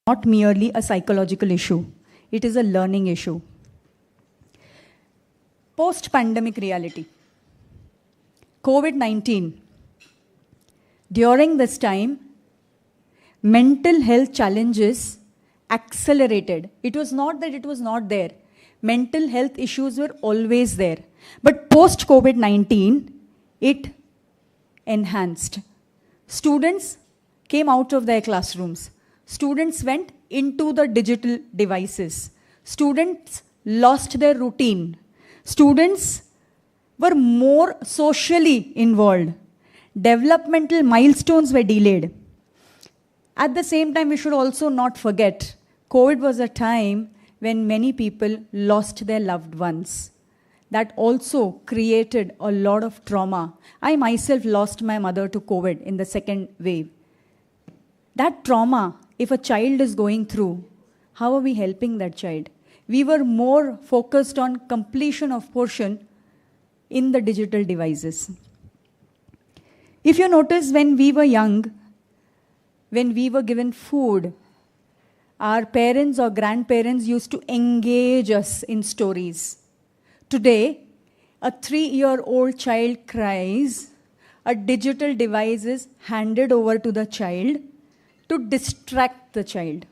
not merely a psychological issue. It is a learning issue. Post-pandemic reality. COVID-19. During this time, mental health challenges accelerated. It was not that it was not there. Mental health issues were always there. But post-COVID-19, it enhanced. Students came out of their classrooms. Students went into the digital devices. Students lost their routine. Students were more socially involved. Developmental milestones were delayed. At the same time, we should also not forget, COVID was a time when many people lost their loved ones. That also created a lot of trauma. I myself lost my mother to COVID in the second wave. That trauma, if a child is going through, how are we helping that child? We were more focused on completion of portion in the digital devices. If you notice, when we were young, when we were given food, our parents or grandparents used to engage us in stories. Today, a 3-year-old child cries, a digital device is handed over to the child to distract the child.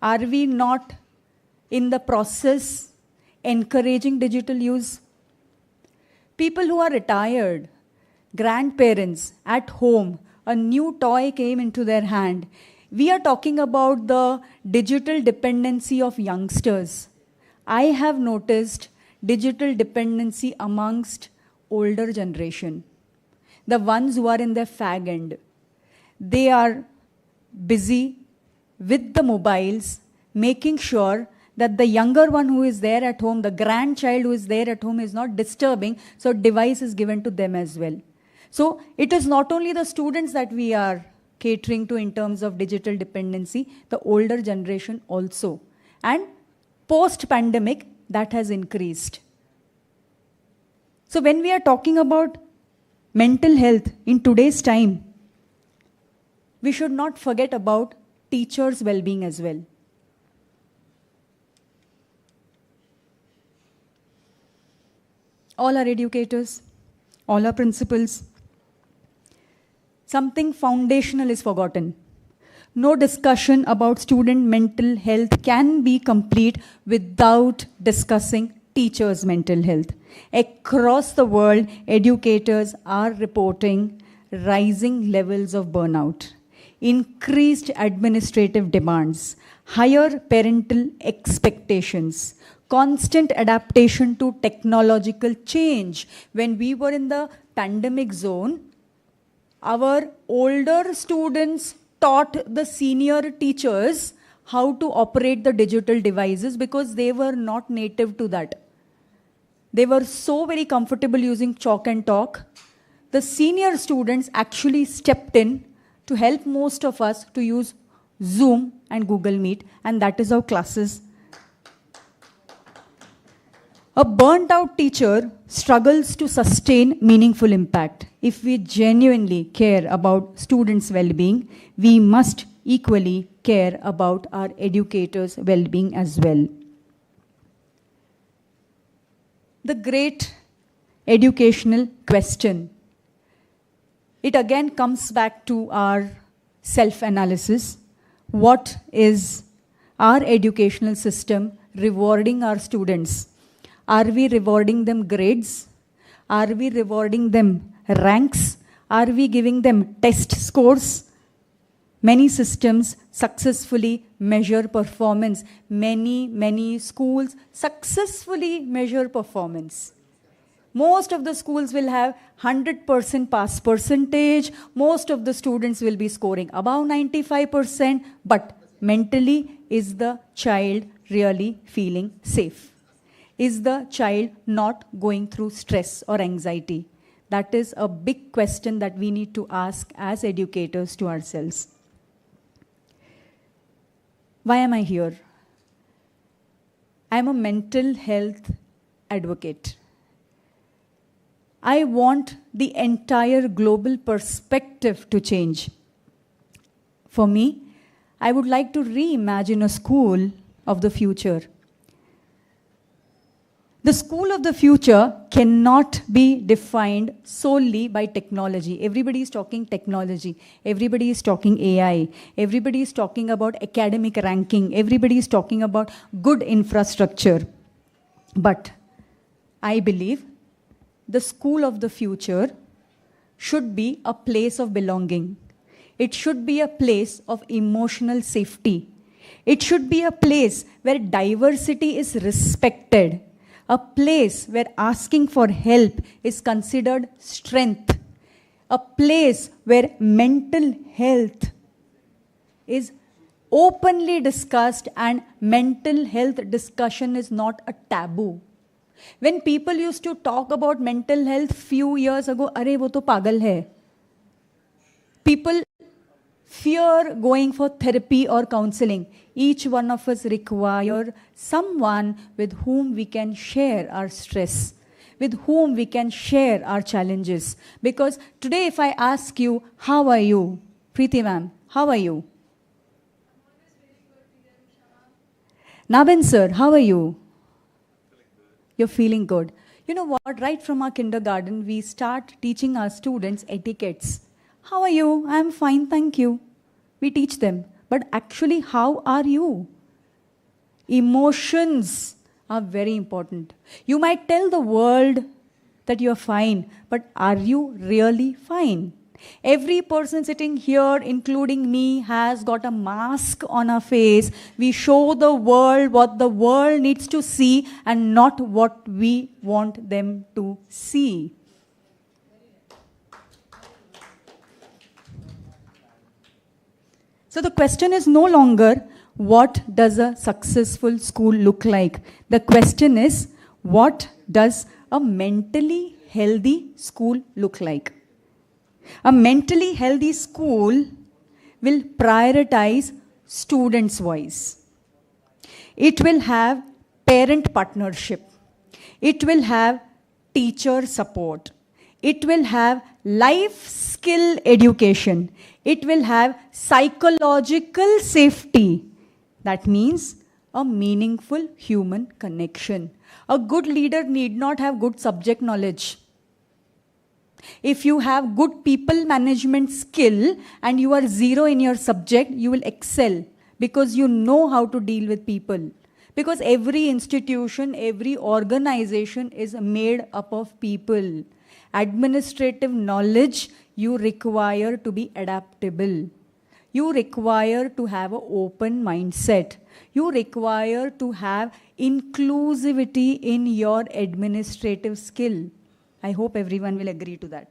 Are we not in the process encouraging digital use? People who are retired, grandparents at home, a new toy came into their hand. We are talking about the digital dependency of youngsters. I have noticed digital dependency amongst older generation, the ones who are in their fag end. They are busy with the mobiles, making sure that the younger one who is there at home, the grandchild who is there at home is not disturbing, so device is given to them as well. So it is not only the students that we are catering to in terms of digital dependency, the older generation also. And post-pandemic, that has increased. So when we are talking about mental health in today's time, we should not forget about teachers' well-being as well. All our educators, all our principals, something foundational is forgotten. No discussion about student mental health can be complete without discussing teachers' mental health. Across the world, educators are reporting rising levels of burnout, increased administrative demands, higher parental expectations, constant adaptation to technological change. When we were in the pandemic zone, our older students taught the senior teachers how to operate the digital devices because they were not native to that. They were so very comfortable using chalk and talk. The senior students actually stepped in to help most of us to use Zoom and Google Meet, and that is how classes. A burnt-out teacher struggles to sustain meaningful impact. If we genuinely care about students' well-being, we must equally care about our educators' well-being as well. The great educational question. It again comes back to our self-analysis. What is our educational system rewarding our students? Are we rewarding them grades? Are we rewarding them ranks? Are we giving them test scores? Many systems successfully measure performance. Many schools successfully measure performance. Most of the schools will have 100% pass percentage. Most of the students will be scoring above 95%. But mentally, is the child really feeling safe? Is the child not going through stress or anxiety? That is a big question that we need to ask as educators to ourselves. Why am I here? I'm a mental health advocate. I want the entire global perspective to change. For me, I would like to reimagine a school of the future. The school of the future cannot be defined solely by technology. Everybody is talking technology. Everybody is talking AI. Everybody is talking about academic ranking. Everybody is talking about good infrastructure. But I believe the school of the future should be a place of belonging. It should be a place of emotional safety. It should be a place where diversity is respected. A place where asking for help is considered strength. A place where mental health is openly discussed and mental health discussion is not a taboo. When people used to talk about mental health few years ago, "Arey, wo to pagal hai." People fear going for therapy or counseling. Each one of us require someone with whom we can share our stress, with whom we can share our challenges. Because today if I ask you, how are you? Preeti ma'am, how are you? Nabin sir, how are you? You're feeling good. You know what? Right from our kindergarten, we start teaching our students etiquettes. How are you? I'm fine, thank you. We teach them. But actually, how are you? Emotions are very important. You might tell the world that you're fine, but are you really fine? Every person sitting here, including me, has got a mask on our face. We show the world what the world needs to see and not what we want them to see. So the question is no longer, what does a successful school look like? The question is, what does a mentally healthy school look like? A mentally healthy school will prioritize students' voice. It will have parent partnership. It will have teacher support. It will have life skill education. It will have psychological safety. That means a meaningful human connection. A good leader need not have good subject knowledge. If you have good people management skill and you are zero in your subject, you will excel because you know how to deal with people. Because every institution, every organization is made up of people. Administrative knowledge, you require to be adaptable. You require to have an open mindset. You require to have inclusivity in your administrative skill. I hope everyone will agree to that.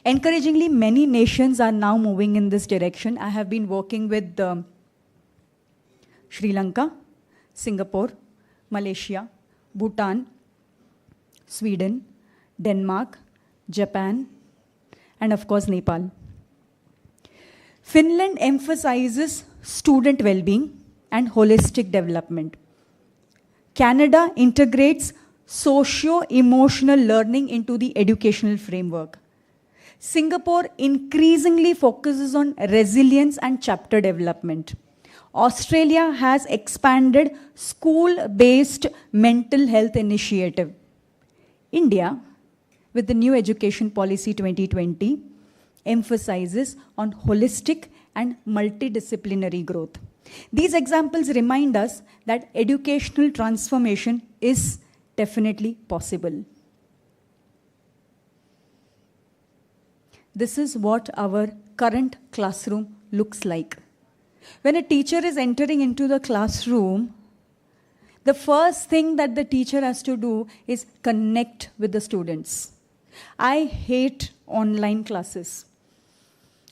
Encouragingly, many nations are now moving in this direction. I have been working with Sri Lanka, Singapore, Malaysia, Bhutan, Sweden, Denmark, Japan, and of course Nepal. Finland emphasizes student well-being and holistic development. Canada integrates socio-emotional learning into the educational framework. Singapore increasingly focuses on resilience and chapter development. Australia has expanded school-based mental health initiative. India, with the new Education Policy 2020, emphasizes on holistic and multidisciplinary growth. These examples remind us that educational transformation is definitely possible. This is what our current classroom looks like. When a teacher is entering into the classroom, the first thing that the teacher has to do is connect with the students. I hate online classes.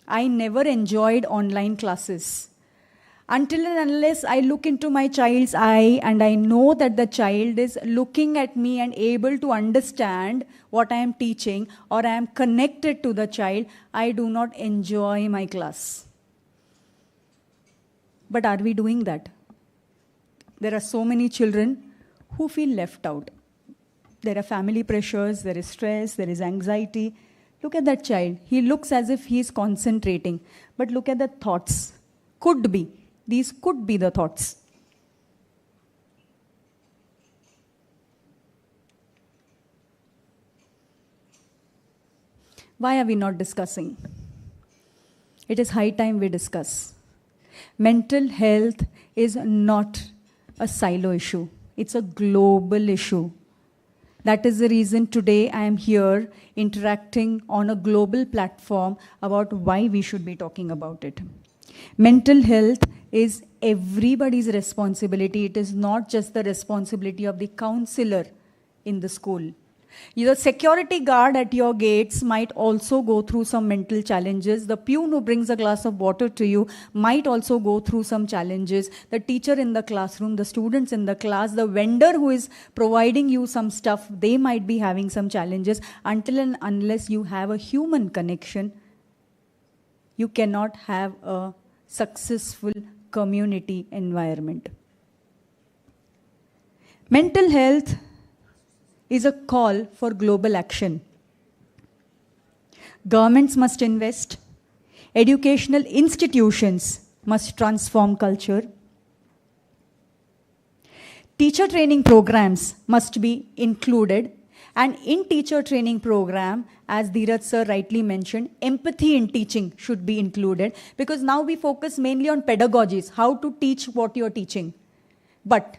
I never enjoyed online classes. Until and unless I look into my child's eye and I know that the child is looking at me and able to understand what I am teaching or I am connected to the child, I do not enjoy my class. But are we doing that? There are so many children who feel left out. There are family pressures, there is stress, there is anxiety. Look at that child. He looks as if he is concentrating. But look at the thoughts. could be. These could be the thoughts. Why are we not discussing? It is high time we discuss. Mental health is not a silo issue. It's a global issue. That is the reason today I am here interacting on a global platform about why we should be talking about it. Mental health is everybody's responsibility. It is not just the responsibility of the counselor in the school. The security guard at your gates might also go through some mental challenges. The peon who brings a glass of water to you might also go through some challenges. The teacher in the classroom, the students in the class, the vendor who is providing you some stuff, they might be having some challenges. Until and unless you have a human connection, you cannot have a successful community environment. Mental health is a call for global action. Governments must invest. Educational institutions must transform culture. Teacher training programs must be included. And in teacher training program, as Dheeraj sir rightly mentioned, empathy in teaching should be included, because now we focus mainly on pedagogies, how to teach what you're teaching. But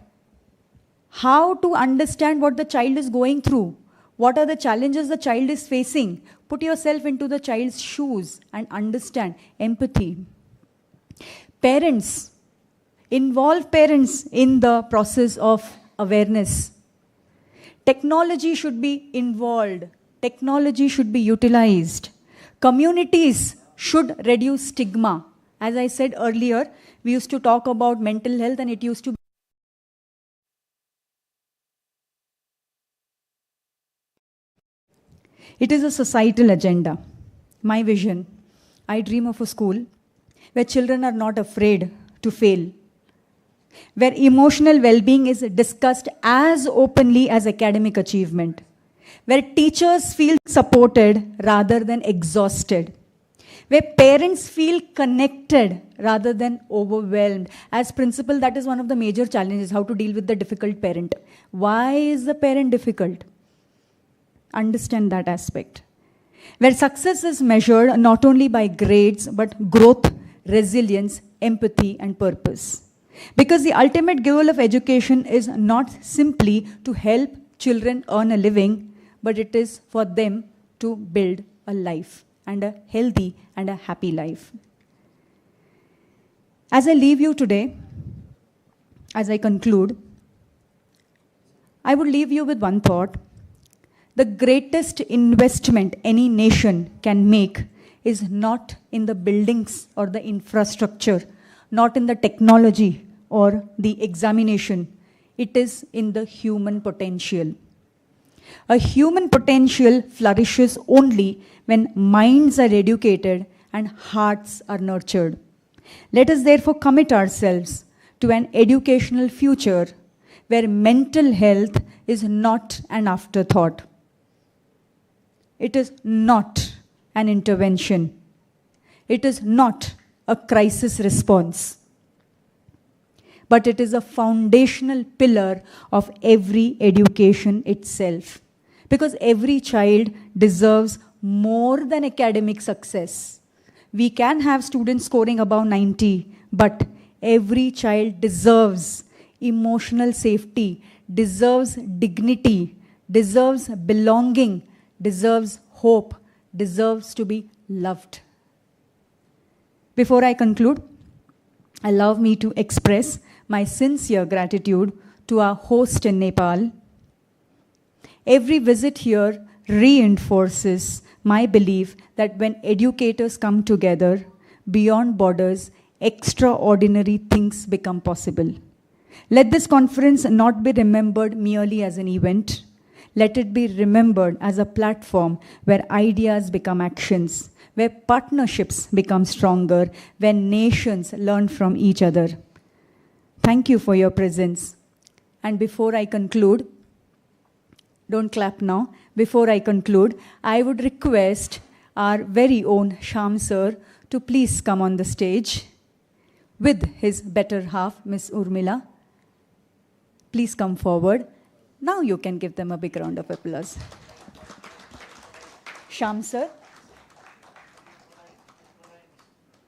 how to understand what the child is going through, what are the challenges the child is facing. Put yourself into the child's shoes and understand. Empathy. Parents. Involve parents in the process of awareness. Technology should be involved. Technology should be utilized. Communities should reduce stigma. As I said earlier, we used to talk about mental health and it used to be It is a societal agenda. My vision, I dream of a school where children are not afraid to fail, where emotional well-being is discussed as openly as academic achievement, where teachers feel supported rather than exhausted, where parents feel connected rather than overwhelmed. As principal, that is one of the major challenges, how to deal with the difficult parent. Why is the parent difficult? Understand that aspect. Where success is measured not only by grades, but growth, resilience, empathy, and purpose. Because the ultimate goal of education is not simply to help children earn a living, but it is for them to build a life, and a healthy and a happy life. As I leave you today, as I conclude, I would leave you with one thought. The greatest investment any nation can make is not in the buildings or the infrastructure, not in the technology or the examination. It is in the human potential. A human potential flourishes only when minds are educated and hearts are nurtured. Let us therefore commit ourselves to an educational future where mental health is not an afterthought. It is not an intervention. It is not a crisis response. But it is a foundational pillar of every education itself. Because every child deserves more than academic success. We can have students scoring above 90, but every child deserves emotional safety, deserves dignity, deserves belonging, deserves hope, deserves to be loved. Before I conclude, allow me to express my sincere gratitude to our host in Nepal. Every visit here reinforces my belief that when educators come together beyond borders, extraordinary things become possible. Let this conference not be remembered merely as an event. Let it be remembered as a platform where ideas become actions, where partnerships become stronger, where nations learn from each other. Thank you for your presence. And before I conclude, don't clap now. Before I conclude, I would request our very own Shyam sir to please come on the stage. with his better half, Miss Urmila. Please come forward. Now you can give them a big round of applause. Shyam sir,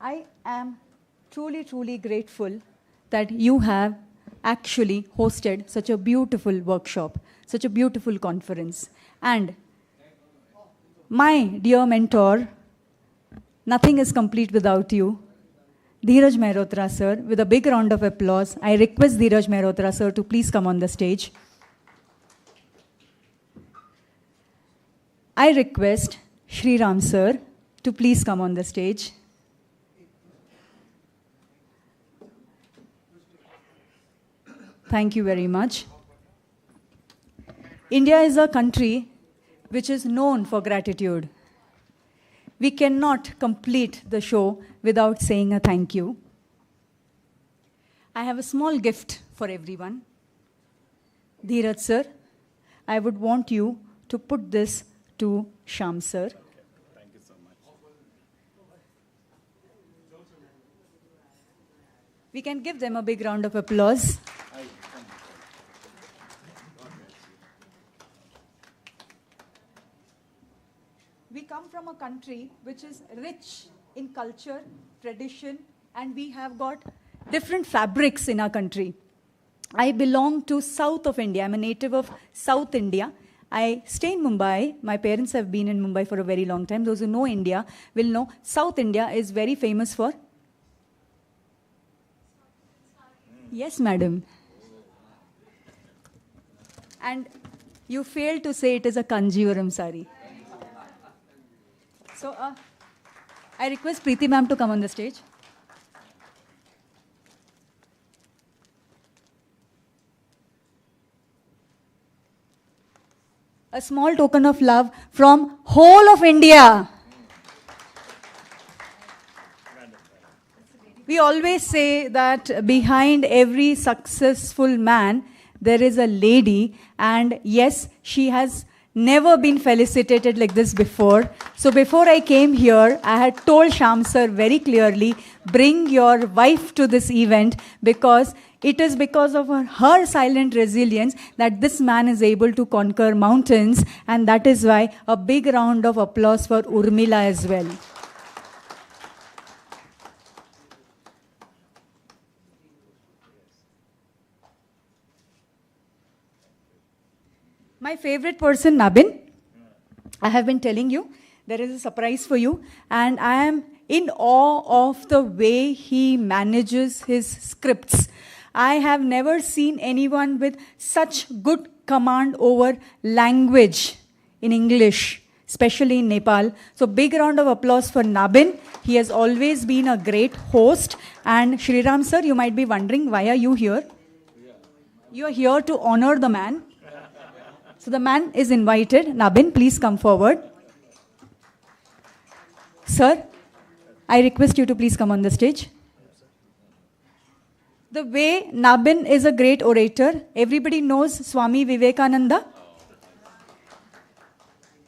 I am truly, truly grateful that you have actually hosted such a beautiful workshop, such a beautiful conference. And my dear mentor, nothing is complete without you. Dheeraj Mehrotra sir, with a big round of applause, I request Dheeraj Mehrotra sir to please come on the stage. I request Shri Ram sir to please come on the stage. Thank you very much. India is a country which is known for gratitude. We cannot complete the show without saying a thank you. I have a small gift for everyone. Dheeraj sir, I would want you to put this to Shyam sir. Thank you so much. We can give them a big round of applause. We come from a country which is rich in culture, tradition, and we have got different fabrics in our country. I belong to south of India. I'm a native of South India. I stay in Mumbai. My parents have been in Mumbai for a very long time. Those who know India will know South India is very famous for... Yes, madam. And you failed to say it is a Kanjivaram sari. So, I request Preeti ma'am to come on the stage. A small token of love from whole of India. We always say that behind every successful man, there is a lady, and yes, she has never been felicitated like this before. So before I came here, I had told Shyam sir very clearly, bring your wife to this event, because it is because of her silent resilience that this man is able to conquer mountains, and that is why a big round of applause for Urmila as well. My favorite person, Nabin. I have been telling you, there is a surprise for you, and I am in awe of the way he manages his scripts. I have never seen anyone with such good command over language in English, especially in Nepal. So big round of applause for Nabin. He has always been a great host. And Shri Ram sir, you might be wondering, why are you here? You are here to honor the man. So the man is invited. Nabin, please come forward. Sir, I request you to please come on the stage. The way Nabin is a great orator, everybody knows Swami Vivekananda.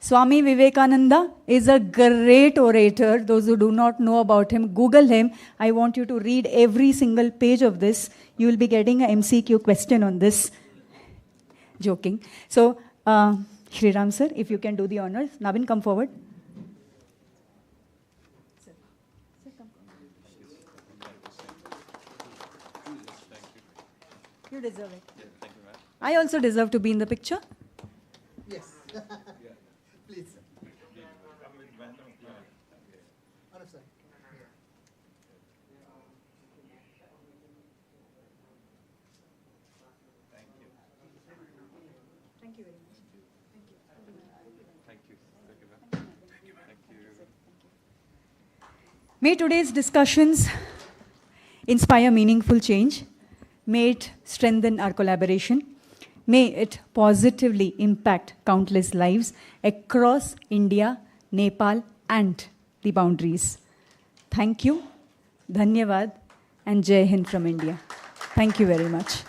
Swami Vivekananda is a great orator. Those who do not know about him, Google him. I want you to read every single page of this. You will be getting an MCQ question on this. Joking. So, Shri Ram sir, if you can do the honors. Nabin, come forward. Sir, come. You deserve it. Yeah, thank you, ma'am. I also deserve to be in the picture. Yes. Please. Honor, sir. Thank you very much. Thank you. Thank you, ma'am. Thank you. May today's discussions inspire meaningful change. May it strengthen our collaboration. May it positively impact countless lives across India, Nepal, and the boundaries. Thank you, Dhanyavad, and Jai Hind from India. Thank you very much.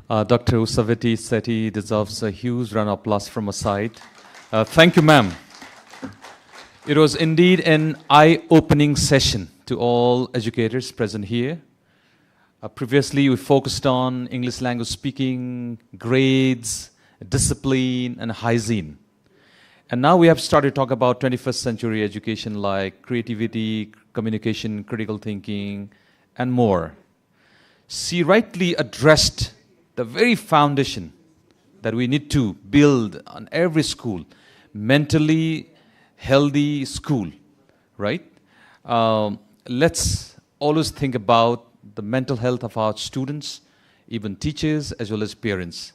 Dr. Usavati Sethi deserves a huge round of applause from our side. Thank you, ma'am. It was indeed an eye-opening session to all educators present here. Previously, we focused on English language speaking, grades, discipline, and hygiene. And now we have started to talk about 21st century education like creativity, communication, critical thinking, and more. She rightly addressed the very foundation that we need to build on every school, mentally healthy school, right? Let's always think about the mental health of our students, even teachers, as well as parents.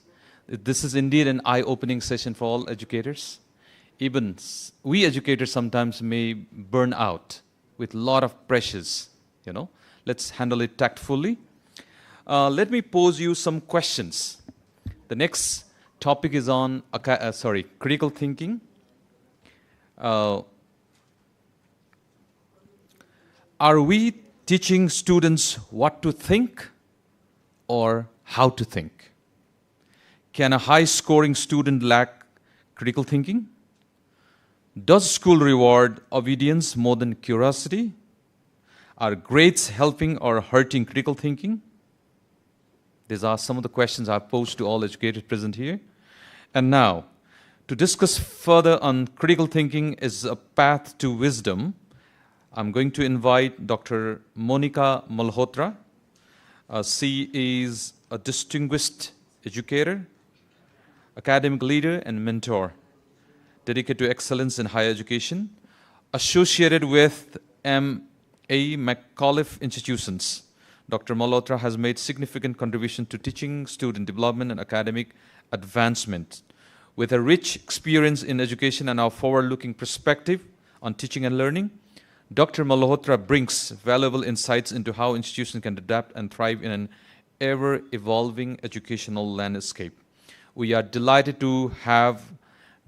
This is indeed an eye-opening session for all educators. Even we educators sometimes may burn out with a lot of pressures, you know. Let's handle it tactfully. Let me pose you some questions. The next topic is on critical thinking. Are we teaching students what to think or how to think? Can a high-scoring student lack critical thinking? Does school reward obedience more than curiosity? Are grades helping or hurting critical thinking? These are some of the questions I've posed to all educators present here. And now, to discuss further on critical thinking is a path to wisdom, I'm going to invite Dr. Monica Malhotra. She is a distinguished educator, academic leader, and mentor, dedicated to excellence in higher education, associated with M.A. Conclave institutions. Dr. Malhotra has made significant contribution to teaching, student development, and academic advancement. With a rich experience in education and our forward-looking perspective on teaching and learning, Dr. Malhotra brings valuable insights into how institutions can adapt and thrive in an ever-evolving educational landscape. We are delighted to have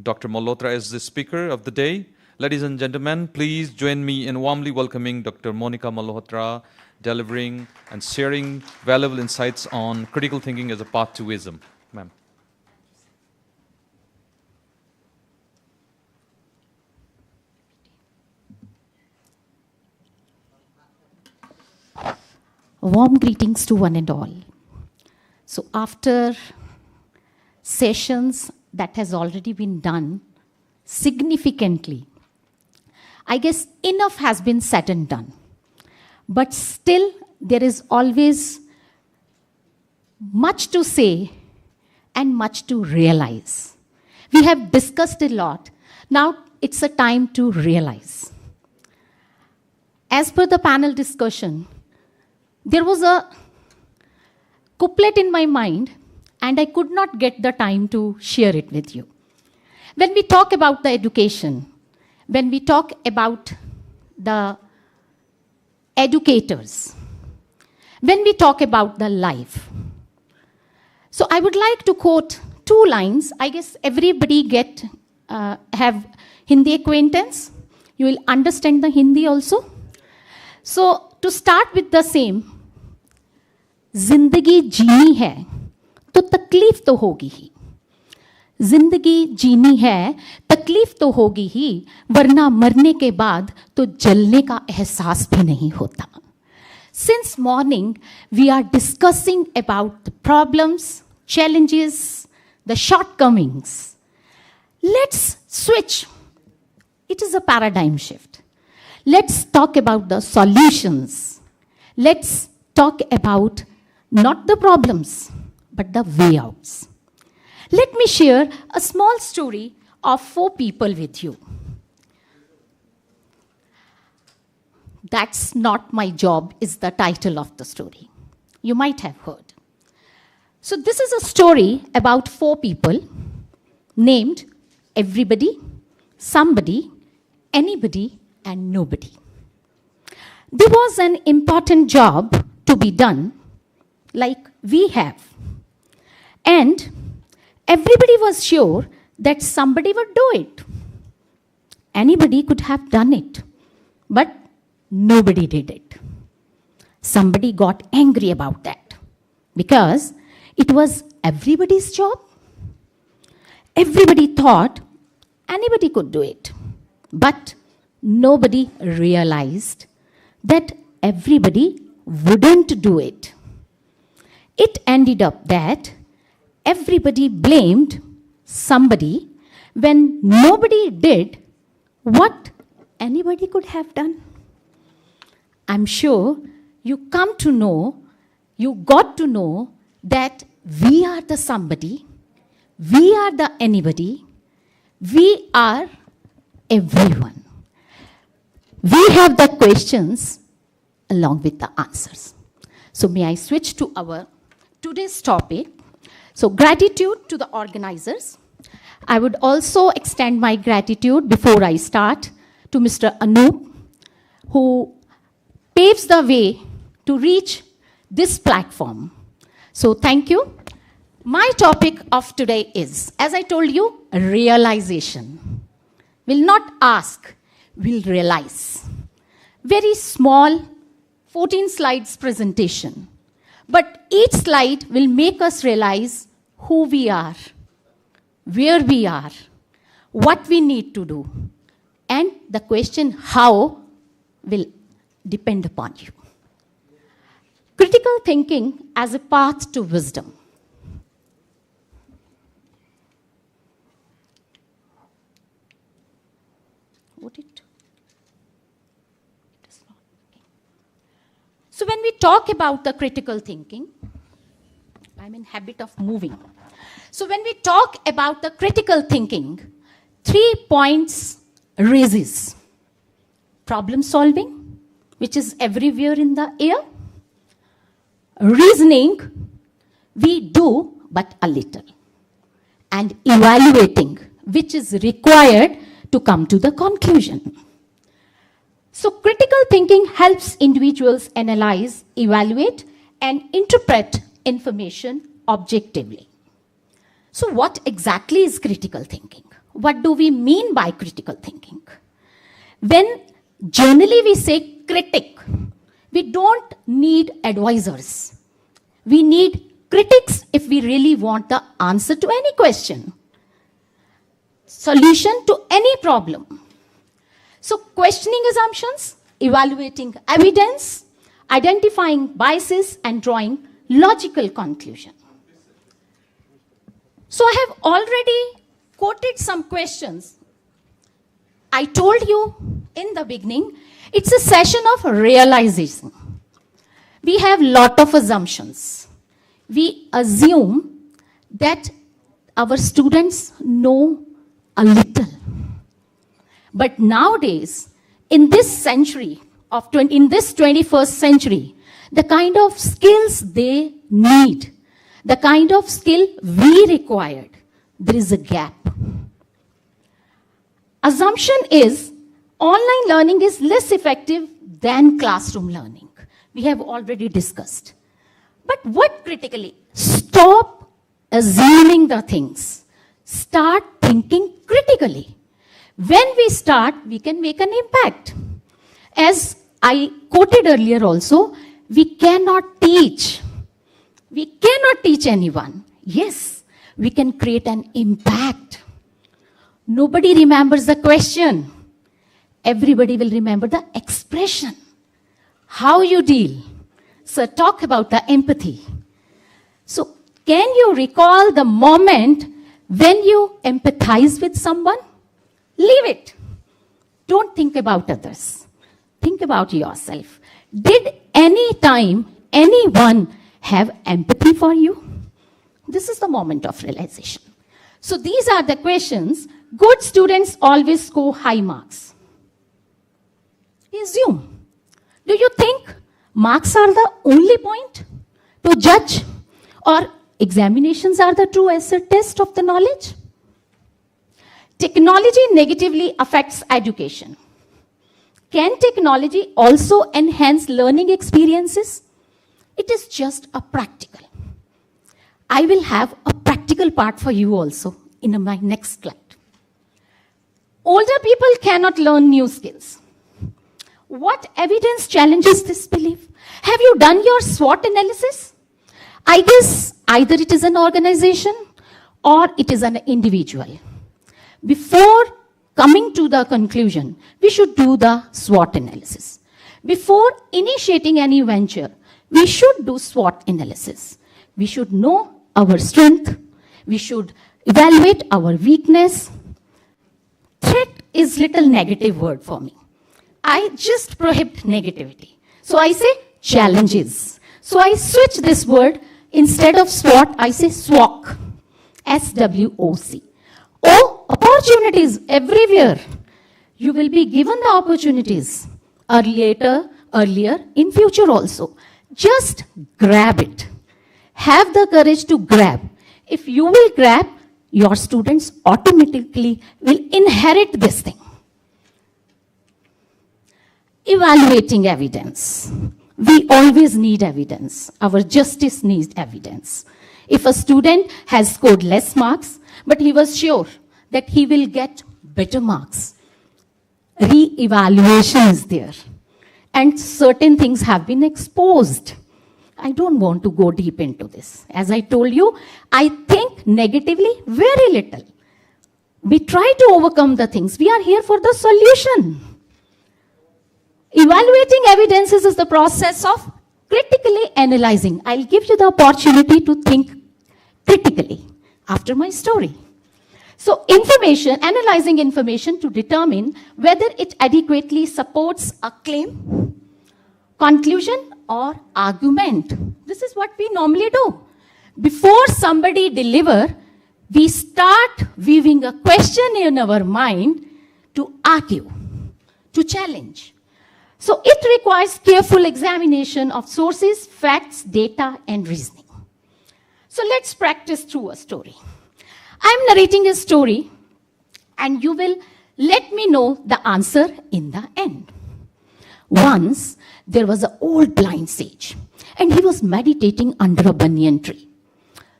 Dr. Malhotra as the speaker of the day. Ladies and gentlemen, please join me in warmly welcoming Dr. Monica Malhotra, delivering and sharing valuable insights on critical thinking as a path to wisdom. Ma'am. Warm greetings to one and all. So after sessions that has already been done significantly, I guess enough has been said and done. But still, there is always much to say and much to realize. We have discussed a lot. Now it's a time to realize. As per the panel discussion, there was a couplet in my mind, and I could not get the time to share it with you. When we talk about the education, when we talk about the educators, when we talk about the life. So I would like to quote two lines. I guess everybody have Hindi acquaintance. You will understand the Hindi also. So to start with the same, जिंदगी जीनी है तो तकलीफ तो होगी ही. जिंदगी जीनी है तकलीफ तो होगी ही, वरना मरने के बाद तो जलने का एहसास भी नहीं होता. Since morning, we are discussing about the problems, challenges, the shortcomings. Let's switch. It is a paradigm shift. Let's talk about the solutions. Let's talk about not the problems, but the way outs. Let me share a small story of 4 people with you. That's Not My Job is the title of the story. You might have heard. So this is a story about 4 people named everybody, somebody, anybody, and nobody. There was an important job to be done, like we have. And everybody was sure that somebody would do it. Anybody could have done it, but nobody did it. Somebody got angry about that because it was everybody's job. Everybody thought anybody could do it. But nobody realized that everybody wouldn't do it. It ended up that everybody blamed somebody when nobody did what anybody could have done. I'm sure you got to know that we are the somebody, we are the anybody, we are everyone. We have the questions along with the answers. So may I switch to our today's topic. So gratitude to the organizers. I would also extend my gratitude before I start to Mr. Anoop, who paves the way to reach this platform. So thank you. My topic of today is, as I told you, realization. We'll not ask, we'll realize. Very small, 14 slides presentation. But each slide will make us realize who we are, where we are, what we need to do. And the question how will depend upon you. Critical thinking as a path to wisdom. Would it? It is not working. So when we talk about the critical thinking, I'm in habit of moving. So when we talk about the critical thinking, 3 points raises. Problem solving, which is everywhere in the air. Reasoning, we do but a little. And evaluating, which is required to come to the conclusion. So critical thinking helps individuals analyze, evaluate, and interpret information objectively. So what exactly is critical thinking? What do we mean by critical thinking? When generally we say critic, we don't need advisors. We need critics if we really want the answer to any question, solution to any problem. So questioning assumptions, evaluating evidence, identifying biases, and drawing logical conclusion. So I have already quoted some questions. I told you in the beginning, it's a session of realization. We have lot of assumptions. We assume that our students know a little. But nowadays, in this century, in this 21st century, the kind of skills they need, the kind of skill we required, there is a gap. Assumption is online learning is less effective than classroom learning. We have already discussed. But what critically? Stop assuming the things. Start thinking critically. When we start, we can make an impact. As I quoted earlier also, we cannot teach. We cannot teach anyone. Yes, we can create an impact. Nobody remembers the question. Everybody will remember the expression. How you deal. So talk about the empathy. So can you recall the moment when you empathize with someone? Leave it. Don't think about others. Think about yourself. Did any time anyone have empathy for you? This is the moment of realization. So these are the questions. Good students always score high marks. Assume. Do you think marks are the only point to judge? Or examinations are the true acid test of the knowledge? Technology negatively affects education. Can technology also enhance learning experiences? It is just a practical. I will have a practical part for you also in my next slide. Older people cannot learn new skills. What evidence challenges this belief? Have you done your SWOT analysis? I guess either it is an organization or it is an individual. Before coming to the conclusion, we should do the SWOT analysis. Before initiating any venture, we should do SWOT analysis. We should know our strength. We should evaluate our weakness. Threat is little negative word for me. I just prohibit negativity. So I say challenges. So I switch this word. Instead of SWOT, I say SWOC. SWOC. Oh, opportunities everywhere. You will be given the opportunities earlier, in future also. Just grab it. Have the courage to grab. If you will grab, your students automatically will inherit this thing. Evaluating evidence. We always need evidence. Our justice needs evidence. If a student has scored less marks, but he was sure that he will get better marks, re-evaluation is there. And certain things have been exposed. I don't want to go deep into this. As I told you, I think negatively very little. We try to overcome the things. We are here for the solution. Evaluating evidences is the process of critically analyzing. I'll give you the opportunity to think critically after my story. So analyzing information to determine whether it adequately supports a claim, conclusion, or argument. This is what we normally do. Before somebody deliver, we start weaving a question in our mind to argue, to challenge. So it requires careful examination of sources, facts, data, and reasoning. So let's practice through a story. I'm narrating a story, and you will let me know the answer in the end. Once, there was an old blind sage, and he was meditating under a banyan tree.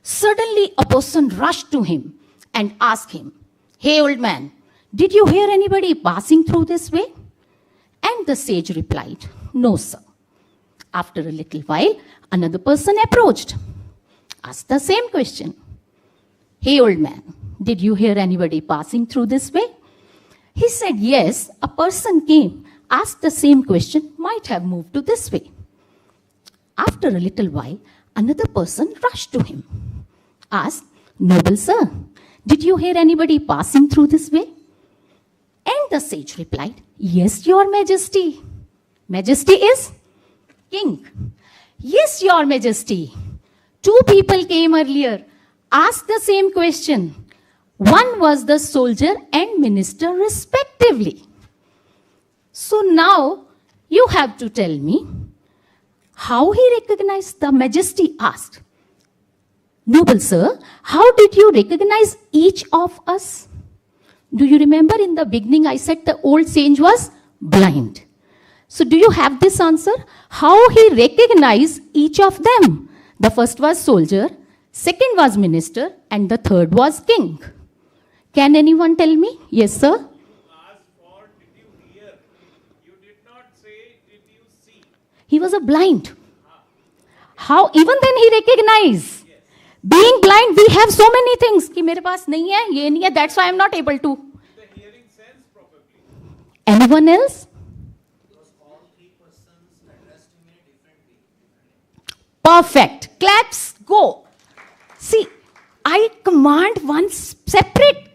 Suddenly, a person rushed to him and asked him, "Hey, old man, did you hear anybody passing through this way?" And the sage replied, "No, sir." After a little while, another person approached, asked the same question. "Hey, old man, did you hear anybody passing through this way?" He said, "Yes, a person came, asked the same question, might have moved to this way." After a little while, another person rushed to him, asked, "Noble sir, did you hear anybody passing through this way?" And the sage replied, "Yes, your majesty." Majesty is king. "Yes, your majesty. Two people came earlier, asked the same question. One was the soldier and minister respectively. So now you have to tell me how he recognized." The majesty asked, "Noble sir, how did you recognize each of us?" Do you remember in the beginning I said the old sage was blind. So do you have this answer? How he recognized each of them? The first was soldier, second was minister, and the third was king. Can anyone tell me? Yes, sir? Asked for, did you hear? You did not say, did you see? He was a blind. How? Even then he recognized. Being blind, we have so many things. कि मेरे पास नहीं है, ये नहीं है. That's why I'm not able to. The hearing sense probably. Anyone else? Because all three persons addressed him in a different way. Perfect. Claps, go. See, I command one separate.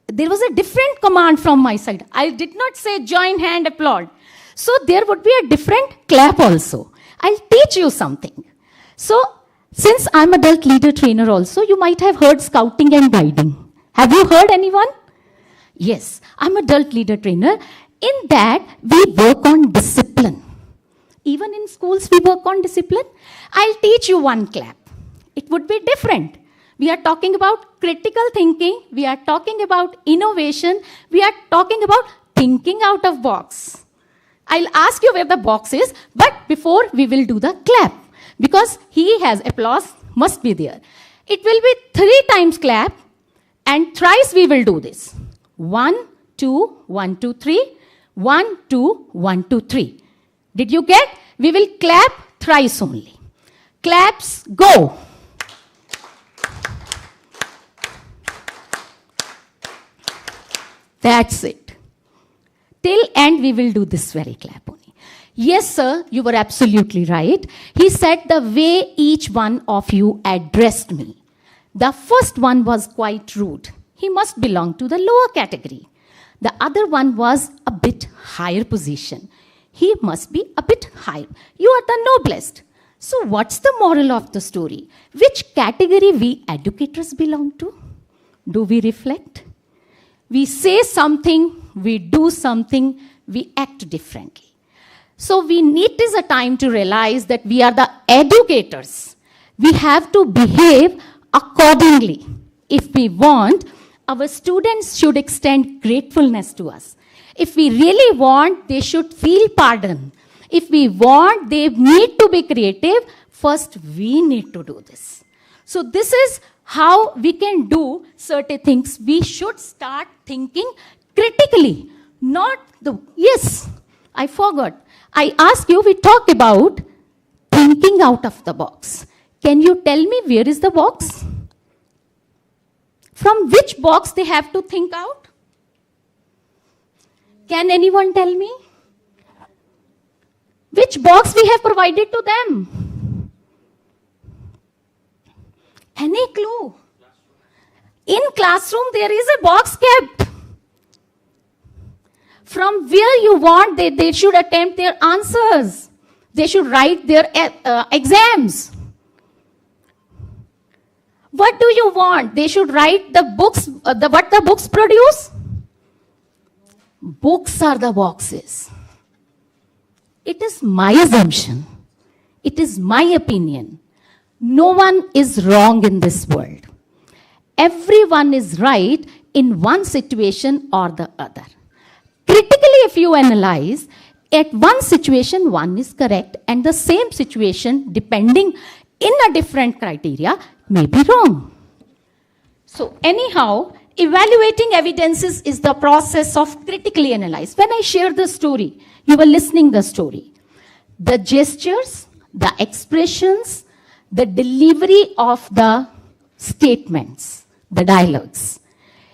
There was a different command from my side. I did not say join hand, applaud. So there would be a different clap also. I'll teach you something. So, since I'm adult leader trainer also, you might have heard scouting and guiding. Have you heard anyone? Yes, I'm adult leader trainer. In that, we work on discipline. Even in schools, we work on discipline. I'll teach you one clap. It would be different. We are talking about critical thinking. We are talking about innovation. We are talking about thinking out of box. I'll ask you where the box is, but before we will do the clap. Because he has applause, must be there. It will be 3 times clap, and thrice we will do this. 1, 2, 1, 2, 3. 1, 2, 1, 2, 3. Did you get? We will clap thrice only. Claps, go. That's it. Till end, we will do this very clap only. Yes, sir, you were absolutely right. He said the way each one of you addressed me. The first one was quite rude. He must belong to the lower category. The other one was a bit higher position. He must be a bit higher. You are the noblest. So what's the moral of the story? Which category we educators belong to? Do we reflect? We say something, we do something, we act differently. So it is a time to realize that we are the educators. We have to behave accordingly. If we want, our students should extend gratefulness to us. If we really want, they should feel pardon. If we want, they need to be creative. First, we need to do this. So this is how we can do certain things. We should start thinking critically. Yes, I forgot. I asked you, we talk about thinking out of the box. Can you tell me where is the box? From which box they have to think out? Can anyone tell me? Which box we have provided to them? Any clue? In classroom, there is a box kept. From where you want, they should attempt their answers. They should write their exams. What do you want? They should write the books, what the books produce? Books are the boxes. It is my assumption. It is my opinion. No one is wrong in this world. Everyone is right in one situation or the other. Critically, if you analyze, at one situation, one is correct, and the same situation, depending in a different criteria, may be wrong. So anyhow, evaluating evidences is the process of critically analyze. When I share the story, you were listening the story. The gestures, the expressions, the delivery of the statements, the dialogues,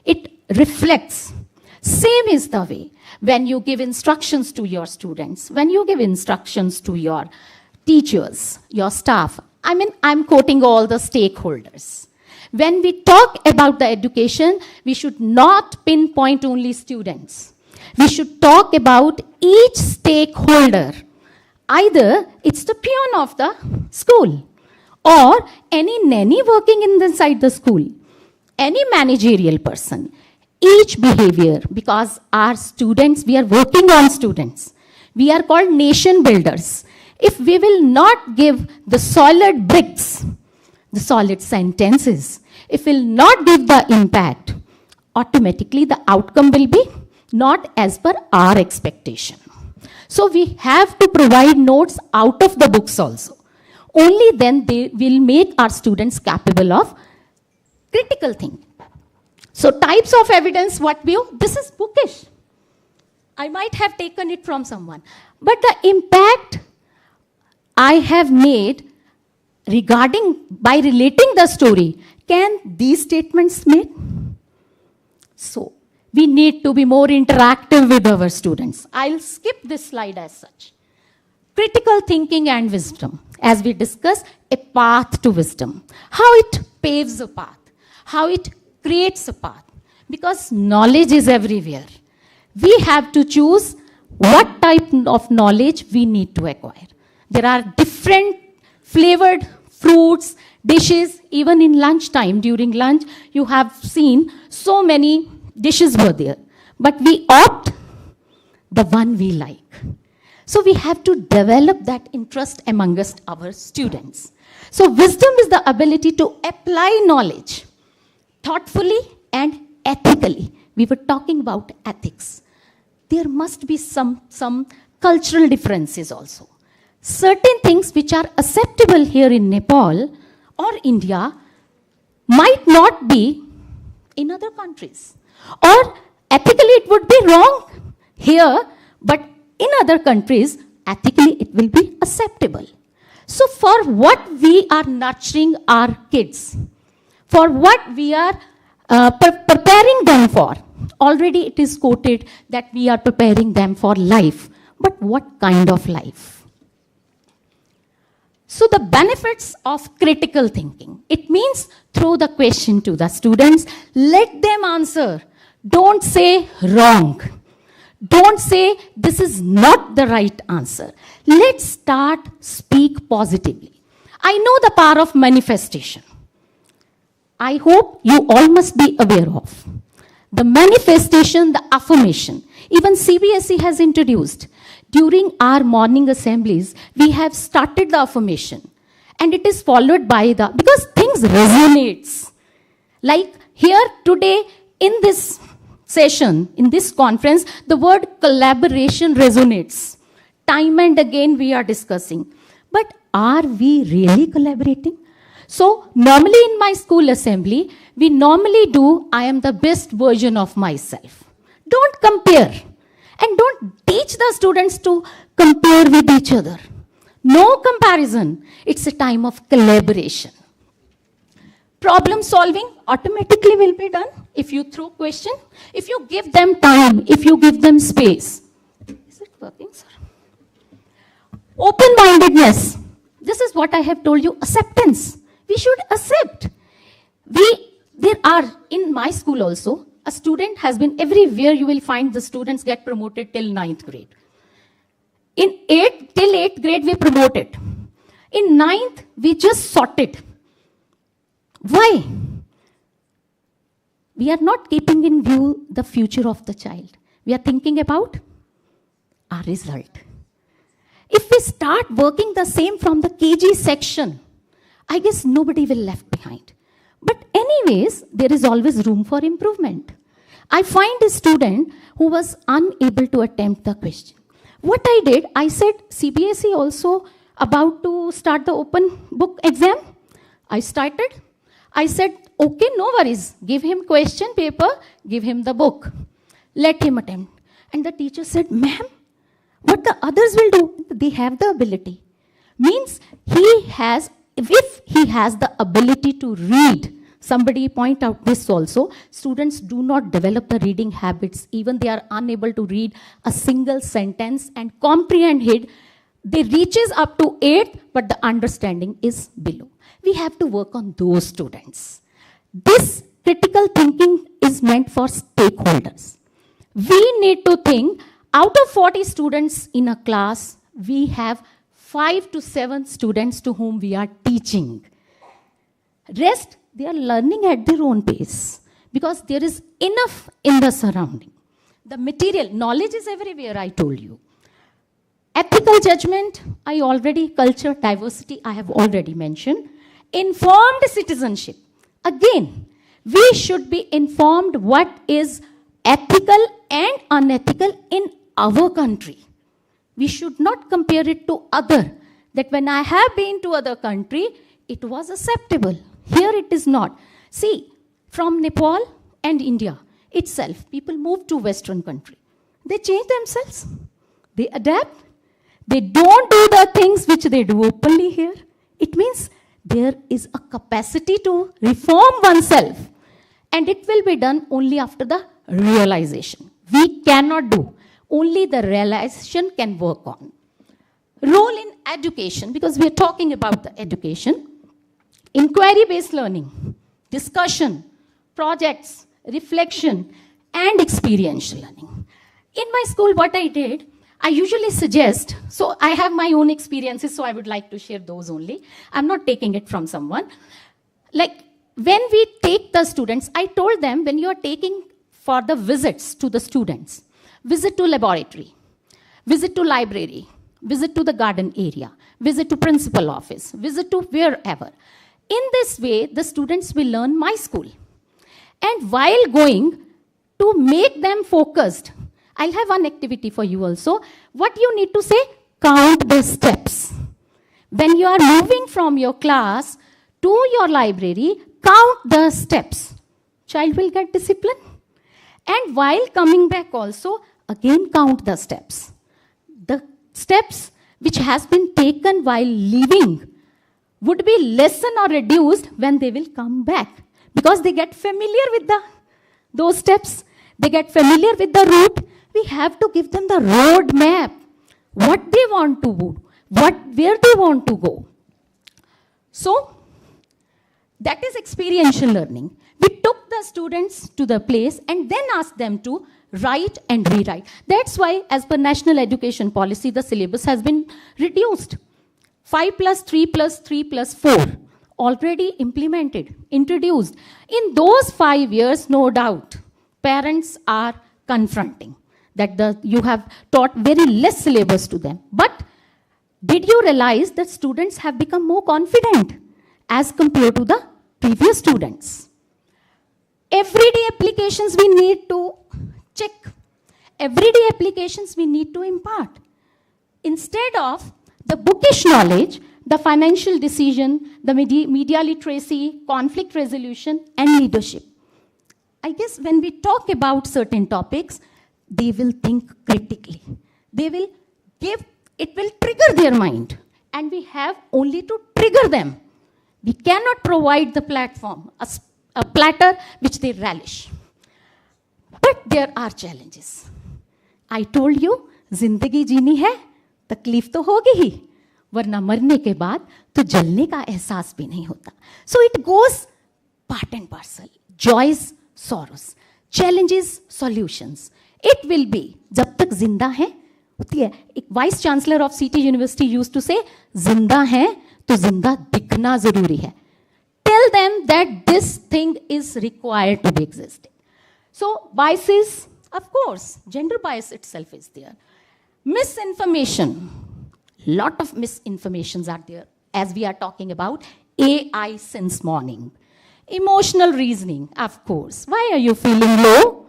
it reflects. Same is the way when you give instructions to your students, when you give instructions to your teachers, your staff. I'm quoting all the stakeholders. When we talk about the education, we should not pinpoint only students. We should talk about each stakeholder. Either it's the peon of the school, or any nanny working inside the school, any managerial person. Each behavior, because our students, we are working on students. We are called nation builders. If we will not give the solid bricks, the solid sentences, if we will not give the impact, automatically the outcome will be not as per our expectation. So we have to provide notes out of the books also. Only then they will make our students capable of critical thinking. So types of evidence, this is bookish. I might have taken it from someone. But the impact I have made by relating the story, can these statements made? So we need to be more interactive with our students. I'll skip this slide as such. Critical thinking and wisdom. As we discuss, a path to wisdom. How it paves a path. How it creates a path. Because knowledge is everywhere. We have to choose what type of knowledge we need to acquire. There are different flavored fruits, dishes, even in lunchtime. During lunch, you have seen so many dishes were there. But we opt the one we like. So we have to develop that interest amongst our students. So wisdom is the ability to apply knowledge thoughtfully and ethically. We were talking about ethics. There must be some cultural differences also. Certain things which are acceptable here in Nepal or India might not be in other countries. Or ethically it would be wrong here, But in other countries, ethically it will be acceptable. So for what we are nurturing our kids, for what we are preparing them for, already it is quoted that we are preparing them for life. But what kind of life? So the benefits of critical thinking. It means throw the question to the students, let them answer. Don't say wrong. Don't say this is not the right answer. Let's start speak positively. I know the power of manifestation. I hope you all must be aware of. The manifestation, the affirmation. Even CBSE has introduced. During our morning assemblies, we have started the affirmation. And it is followed by the, because things resonates. Like here today in this session, in this conference, the word collaboration resonates. Time and again we are discussing. But are we really collaborating? So normally in my school assembly, we normally do, I am the best version of myself. Don't compare. And don't teach the students to compare with each other. No comparison. It's a time of collaboration. Problem solving automatically will be done if you throw question, if you give them time, if you give them space. Is it working, sir? Open-mindedness. This is what I have told you, acceptance. We should accept. There are, in my school also, a student has been, everywhere you will find the students get promoted till 9th grade. Till 8th grade we promoted. In 9th, we just sorted. Why? We are not keeping in view the future of the child. We are thinking about our result. If we start working the same from the KG section, I guess nobody will left behind. But anyways, there is always room for improvement. I find a student who was unable to attempt the question. What I did, I said, CBSE also about to start the open book exam. I started. I said, okay, no worries. Give him question paper, give him the book. Let him attempt. And the teacher said, ma'am, what the others will do, they have the ability. Means if he has the ability to read, somebody point out this also, students do not develop the reading habits, even they are unable to read a single sentence and comprehend it. They reaches up to 8, but the understanding is below. We have to work on those students. This critical thinking is meant for stakeholders. We need to think, out of 40 students in a class, we have 5 to 7 students to whom we are teaching. Rest, they are learning at their own pace because there is enough in the surrounding. The material, knowledge is everywhere, I told you. Ethical judgment, culture, diversity, I have already mentioned. Informed citizenship. Again, we should be informed what is ethical and unethical in our country. We should not compare it to other. That when I have been to other country, it was acceptable. Here it is not. See, from Nepal and India itself, people move to Western country. They change themselves. They adapt. They don't do the things which they do openly here. It means there is a capacity to reform oneself. And it will be done only after the realization. We cannot do. Only the realization can work on. Role in education, because we are talking about the education. Inquiry-based learning, discussion, projects, reflection, and experiential learning. In my school, what I did, I usually suggest, so I have my own experiences, so I would like to share those only. I'm not taking it from someone. Like, when we take the students, I told them, when you are taking for the visits to the students, visit to laboratory, visit to library, visit to the garden area, visit to principal office, visit to wherever. In this way, the students will learn my school. And while going, to make them focused, I'll have one activity for you also. What you need to say, count the steps. When you are moving from your class to your library, count the steps. Child will get discipline. And while coming back also, again count the steps. The steps which has been taken while leaving would be lessened or reduced when they will come back, because they get familiar with those steps, they get familiar with the route. We have to give them the road map, what they want to do, where they want to go. So, that is experiential learning. We took the students to the place and then asked them to write and rewrite. That's why, as per National Education Policy, the syllabus has been reduced. 5 plus 3 plus 3 plus 4 already implemented, introduced. In those 5 years, no doubt, parents are confronting that you have taught very less syllabus to them. But did you realize that students have become more confident as compared to the previous students? Everyday applications we need to check. Everyday applications we need to impart. Instead of the bookish knowledge, the financial decision, the media literacy, conflict resolution, and leadership. I guess when we talk about certain topics, they will think critically. They will it will trigger their mind. And we have only to trigger them. We cannot provide the platform, a platter which they relish. But there are challenges. I told you, जिंदगी जीनी है, तकलीफ तो होगी ही, वरना मरने के बाद तो जलने का एहसास भी नहीं होता. So it goes part and parcel. Joys, sorrows, challenges, solutions. It will be, जब तक जिंदा है, होती है. एक vice chancellor of city university used to say, जिंदा है तो जिंदा दिखना जरूरी है. Tell them that this thing is required to be existing. So biases, of course, gender bias itself is there. Misinformation, lot of misinformations are there as we are talking about AI since morning. Emotional reasoning, of course. Why are you feeling low?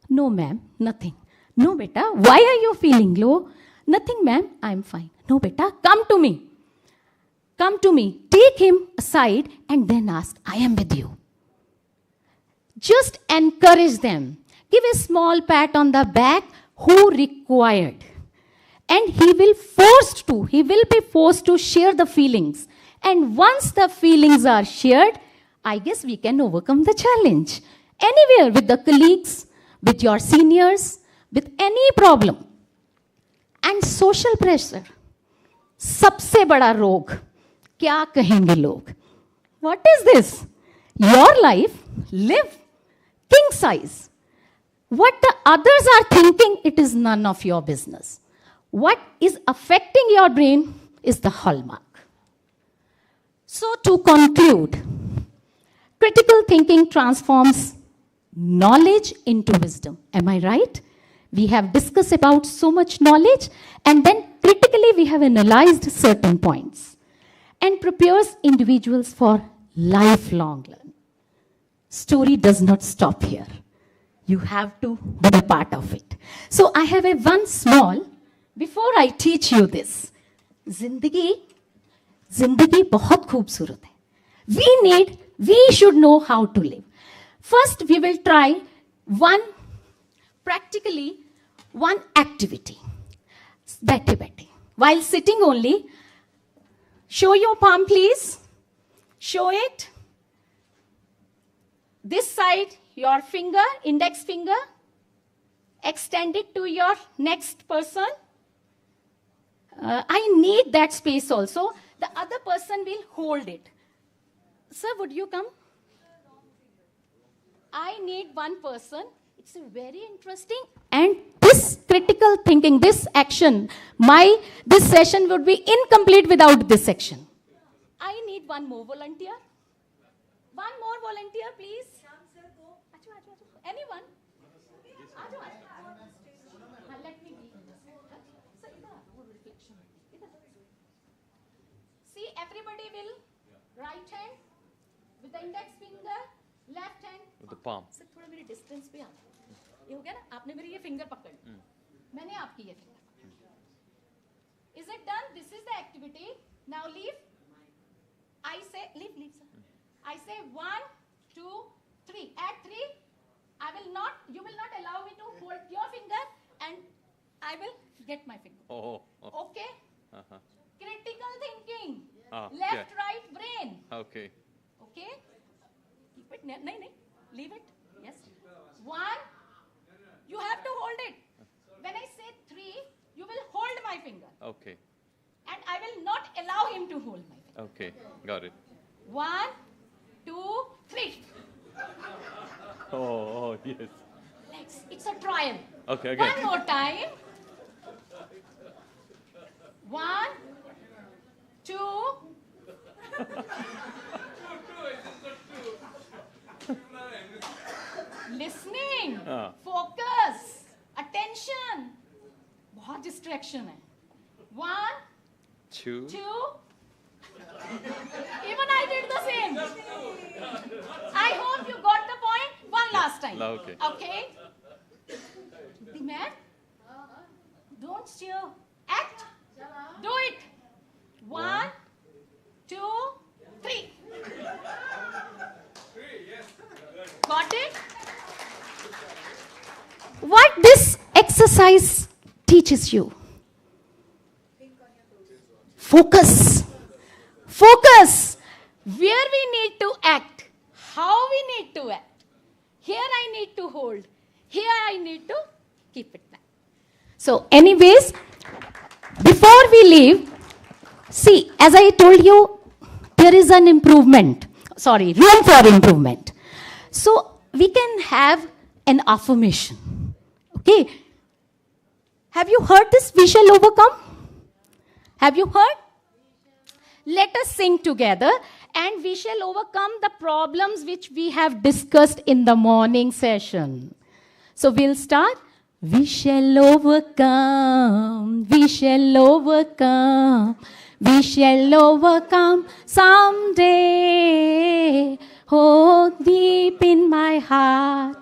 No, ma'am, nothing. No, beta, why are you feeling low? Nothing, ma'am, I'm fine. No, beta, come to me. Come to me. Take him aside and then ask, I am with you. Just encourage them. Give a small pat on the back, who required. And he will be forced to share the feelings. And once the feelings are shared, I guess we can overcome the challenge. Anywhere, with the colleagues, with your seniors, with any problem. And social pressure. सबसे बड़ा रोग, क्या कहेंगे लोग? What is this? Your life, live king size. What the others are thinking, it is none of your business. What is affecting your brain is the hallmark. So to conclude, critical thinking transforms knowledge into wisdom. Am I right? We have discussed about so much knowledge, and then critically we have analyzed certain points and prepares individuals for lifelong learning. Story does not stop here. You have to be a part of it. So I have one small, before I teach you this, जिंदगी बहुत खूबसूरत है. We should know how to live. First, we will try one activity. बैठे. While sitting only, show your palm, please. Show it. This side, your finger, index finger. Extend it to your next person. I need that space also. The other person will hold it. Sir, would you come? I need one person. It's very interesting. And this critical thinking, this action, this session would be incomplete without this section. I need one more volunteer. One more volunteer, please. Anyone? Let me be. See, everybody will right hand with the index finger, left hand. With the palm. Sir थोड़ा मेरी distance पे आ ये हो गया ना आपने मेरी ये फिंगर पकड़ मैंने आपकी ये फिंगर पकड़ Is it done? This is the activity. Now leave. I say leave sir. I say 1, 2, 3. At 3, you will not allow me to hold your finger and I will get my finger. Oh. Okay? Critical thinking. Ah, Left, yeah. right brain. Okay. Okay? Keep it. No. Leave it. Yes. 1. You have to hold it. When I say 3, you will hold my finger. Okay. And I will not allow him to hold my finger. Okay. Got it. 1, 2, 3. Oh, yes. Legs. It's a trial. Okay, again. One more time. 1, 2. Listening. Focus. Attention. बहुत distraction है. 1, 2. 2. Even I did the same. I hope you got the point. One last time. Okay. Okay. The man. Don't steer. Act. Do it. 1, 2, 3. Got it? What this exercise teaches you? Focus. Focus. Where we need to act. How we need to act. Here I need to hold. Here I need to keep it back. So anyways, before we leave, see, as I told you, there is an improvement. Sorry, room for improvement. So we can have an affirmation. Okay. Have you heard this? We shall overcome. Have you heard? Let us sing together and we shall overcome the problems which we have discussed in the morning session. So we'll start. We shall overcome. We shall overcome. We shall overcome someday. Oh, deep in my heart,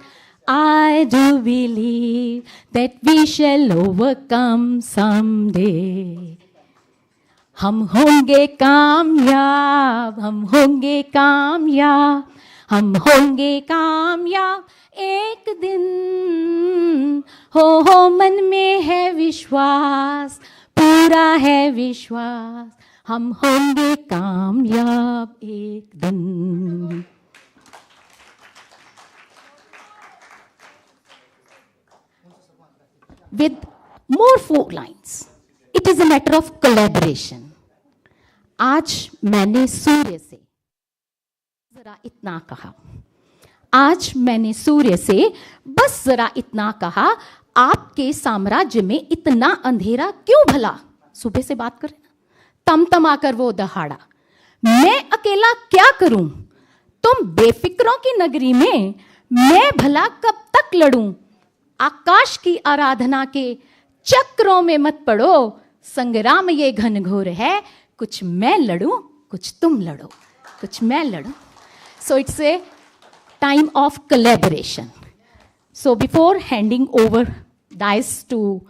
I do believe that we shall overcome someday. हम होंगे कामयाब, हम होंगे कामयाब, हम होंगे कामयाब एक दिन. हो मन में है विश्वास, पूरा है विश्वास, हम होंगे कामयाब एक दिन. With more 4 lines. It is a matter of collaboration. आज मैंने सूर्य से जरा इतना कहा. आज मैंने सूर्य से बस जरा इतना कहा. आपके साम्राज्य में इतना अंधेरा क्यों भला? सुबह से बात करें ना. तमतमाकर वो दहाड़ा. मैं अकेला क्या करूं? तुम बेफिक्रों की नगरी में मैं भला कब तक लड़ूं? आकाश की आराधना के चक्रों में मत पड़ो. संग्राम ये घनघोर है. कुछ मैं लड़ूं, कुछ तुम लड़ो, कुछ मैं लड़ूं. So it's a time of collaboration. So before handing over dice to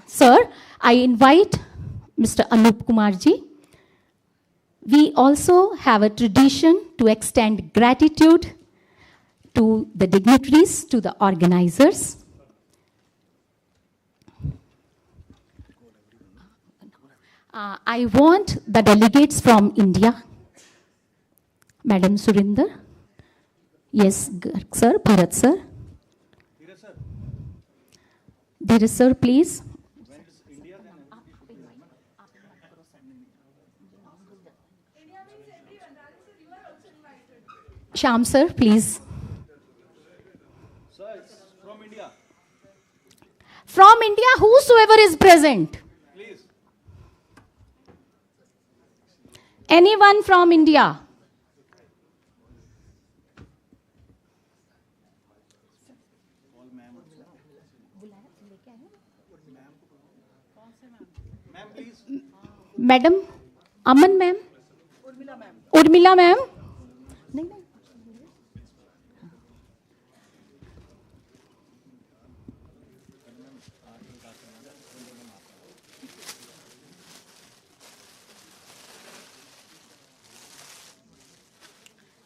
Sir, I invite Mr. Anup Kumar ji. We also have a tradition to extend gratitude to the dignitaries, to the organizers. I want the delegates from India. Madam Surinder. Yes, sir. Bharat sir. Dheeraj sir, please. Shyam sir, please. Sir, it's from India. From India, whosoever is present. Please. Anyone from India? Ma'am, please. Madam, Aman ma'am? Urmila ma'am? नहीं नहीं.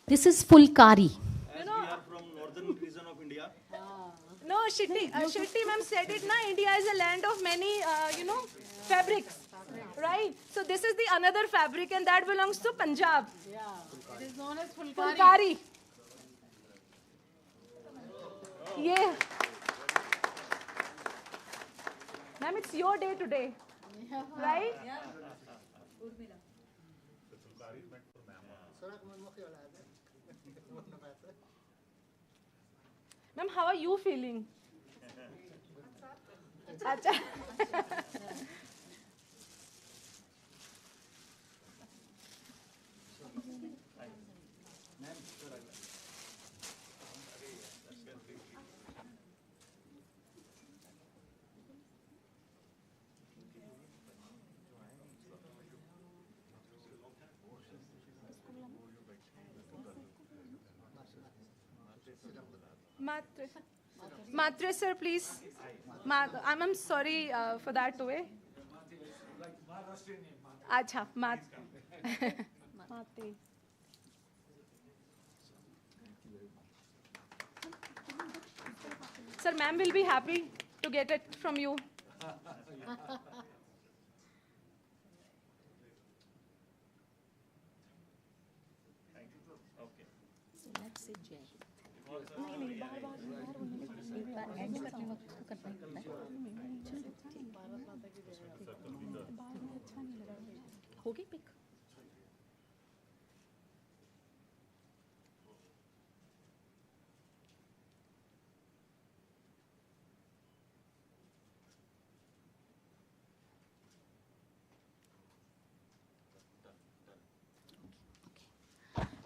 This is Fulkari. As we are from northern region of India. No, Shetty ma'am said it, na, India is a land of many, fabrics, right? So this is the another fabric and that belongs to Punjab. Yeah, it is known as Fulkari. Fulkari. Yeah. Ma'am, it's your day today, right? Ma'am, how are you feeling? Acha. Matre sir, please. I'm sorry for that way. Acha, Mate. Sir, ma'am will be happy to get it from you. Let's say Jay. नहीं बार बार एक बार and करने वक्त को करना ही करना है चलो बाद में अच्छा नहीं लगा हो गई pick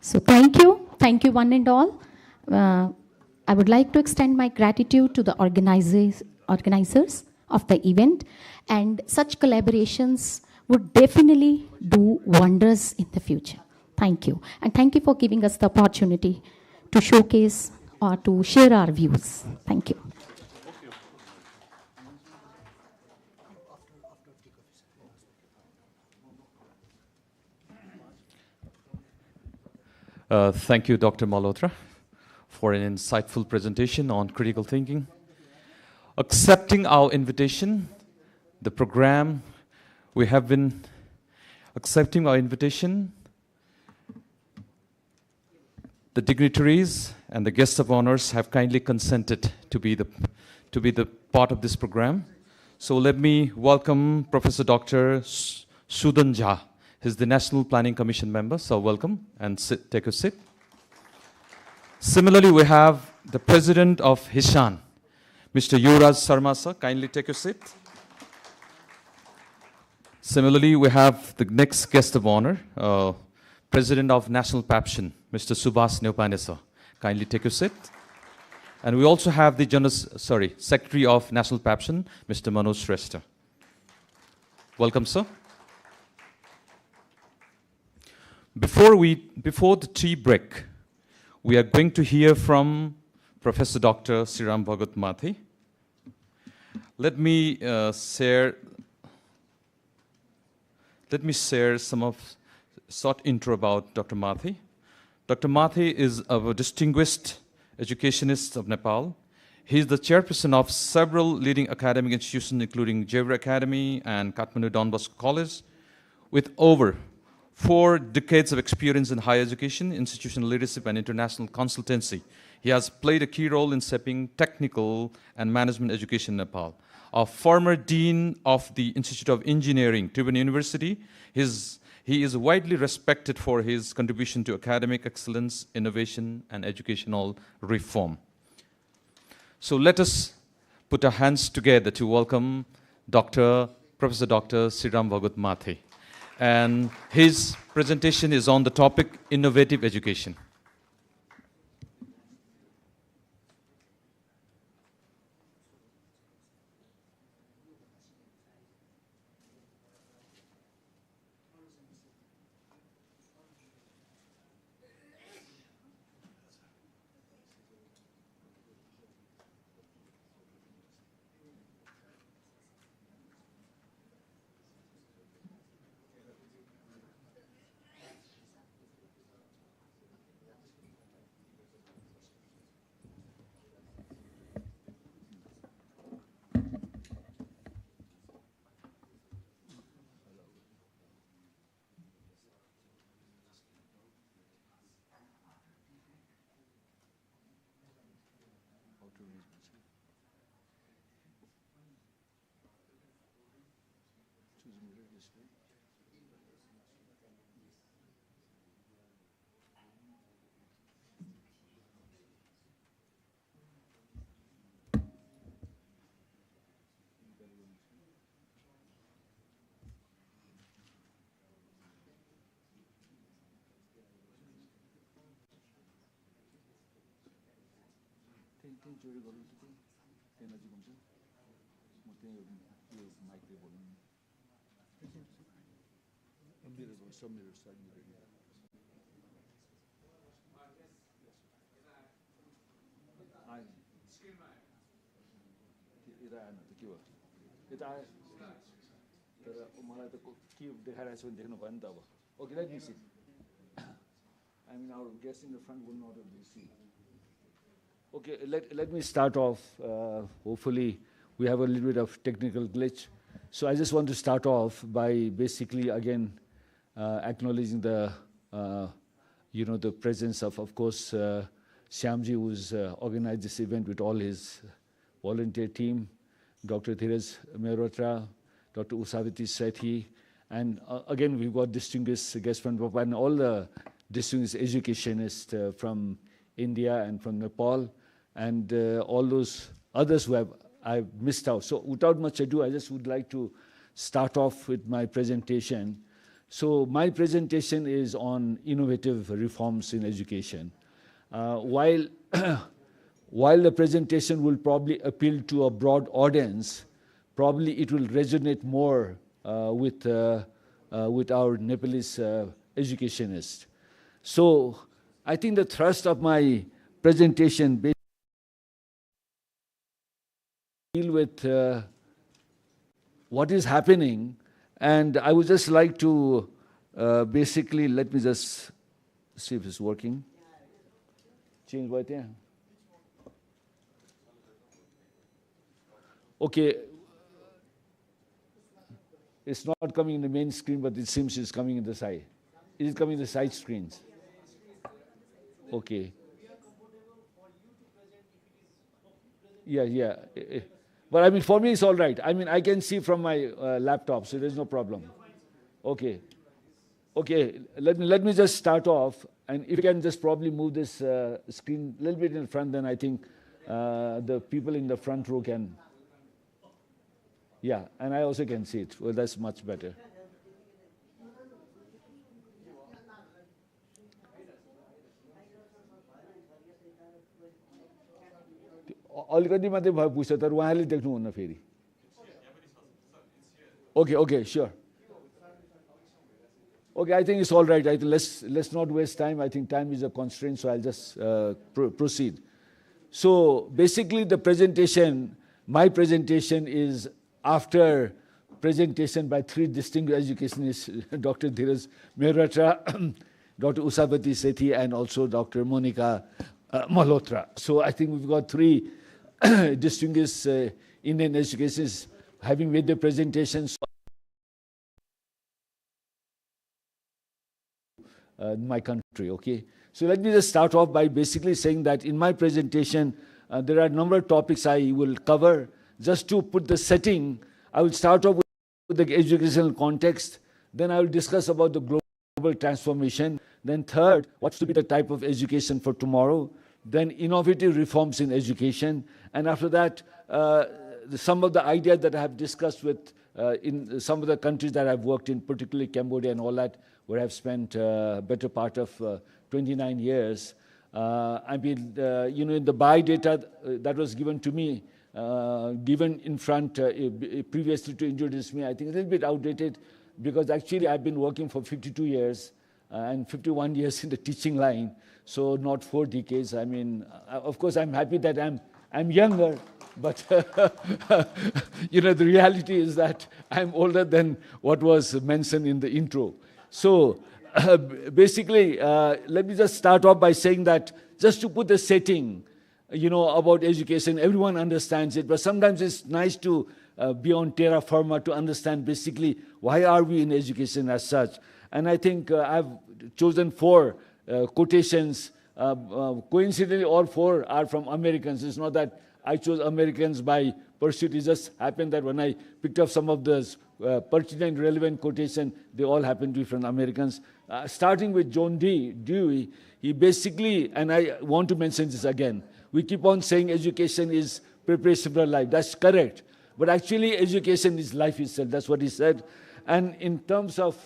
So thank you one and all. I would like to extend my gratitude to the organizers of the event, and such collaborations would definitely do wonders in the future. Thank you. And thank you for giving us the opportunity to showcase or to share our views. Thank you. Thank you, Dr. Malhotra, for an insightful presentation on critical thinking. Accepting our invitation, the program, we have been accepting our invitation. The dignitaries and the guests of honors have kindly consented to be the part of this program. So let me welcome Professor Dr. Sudan Jha. He's the National Planning Commission member, so welcome and take a seat. Similarly, we have the President of Hishan, Mr. Yuvraj Sarma, sir. Kindly take a seat. Similarly, we have the next guest of honor, President of National PAPSHN, Mr. Subhas Neopane, sir. Kindly take a seat. And we also have the Secretary of National PAPSHN, Mr. Manoj Shrestha. Welcome, sir. Before the tea break, we are going to hear from Professor Dr. Sriram Bhagat Mathi. Let me share some of short intro about Dr. Mathi. Dr. Mathi is a distinguished educationist of Nepal. He is the chairperson of several leading academic institutions, including Jevra Academy and Kathmandu Don Bosco College, with over 4 decades of experience in higher education, institutional leadership, and international consultancy. He has played a key role in shaping technical and management education in Nepal. A former dean of the Institute of Engineering, Tribhuvan University, he is widely respected for his contribution to academic excellence, innovation, and educational reform. So let us put our hands together to welcome Professor Dr. Sriram Bhagat Mathi. And his presentation is on the topic innovative education. Okay, let me see. I mean, our guest in the front will not be seen. Okay, let me start off. Hopefully, we have a little bit of technical glitch. So I just want to start off by basically, again, acknowledging the, the presence of course, Shyamji, who's organized this event with all his volunteer team, Dr. Dheeraj Mehrotra, Dr. Usavati Sethi, and again, we've got distinguished guests from Nepal and all the distinguished educationists from India and from Nepal, and all those others who I've missed out. So without much ado, I just would like to start off with my presentation. So my presentation is on innovative reforms in education. While the presentation will probably appeal to a broad audience, probably it will resonate more with our Nepalese educationists. So I think the thrust of my presentation basically deal with what is happening, and I would just like to basically, let me just see if it's working. Change right there. Okay. It's not coming in the main screen, but it seems it's coming in the side. Is it coming in the side screens? Okay. Yeah. But I mean, for me, it's all right. I mean, I can see from my laptop, so there's no problem. Okay. Let me just start off, and if you can just probably move this screen a little bit in front, then I think the people in the front row can. Yeah, and I also can see it. Well, that's much better. अलिकति मात्रै भयो पुग्छ तर उहाँले देख्नुहुन्न फेरि Okay, sure. Okay, I think it's all right. Let's not waste time. I think time is a constraint, so I'll just proceed. So basically the presentation, my presentation is after presentation by three distinguished educationists, Dr. Dheeraj Mehrotra, Dr. Usavati Sethi, and also Dr. Monica Malhotra. So I think we've got three distinguished Indian educationists having made the presentations. My country, okay? So let me just start off by basically saying that in my presentation, there are a number of topics I will cover. Just to put the setting, I will start off with the educational context, then I will discuss about the global transformation, then third, what should be the type of education for tomorrow, then innovative reforms in education, and after that, some of the ideas that I have discussed with in some of the countries that I've worked in, particularly Cambodia and all that, where I've spent better part of 29 years. I mean, in the biodata that was given to me, given in front previously to introduce me, I think it's a little bit outdated because actually I've been working for 52 years and 51 years in the teaching line, so not 4 decades. I mean, of course, I'm happy that I'm younger, but the reality is that I'm older than what was mentioned in the intro. So basically, let me just start off by saying that just to put the setting, about education, everyone understands it, but sometimes it's nice to be on terra firma to understand basically why are we in education as such. And I think I've chosen 4 quotations. Coincidentally, all 4 are from Americans. It's not that I chose Americans by pursuit. It just happened that when I picked up some of the pertinent, relevant quotation, they all happened to be from Americans. Starting with John Dewey, he basically, and I want to mention this again, we keep on saying education is preparation for life. That's correct. But actually, education is life itself. That's what he said. And in terms of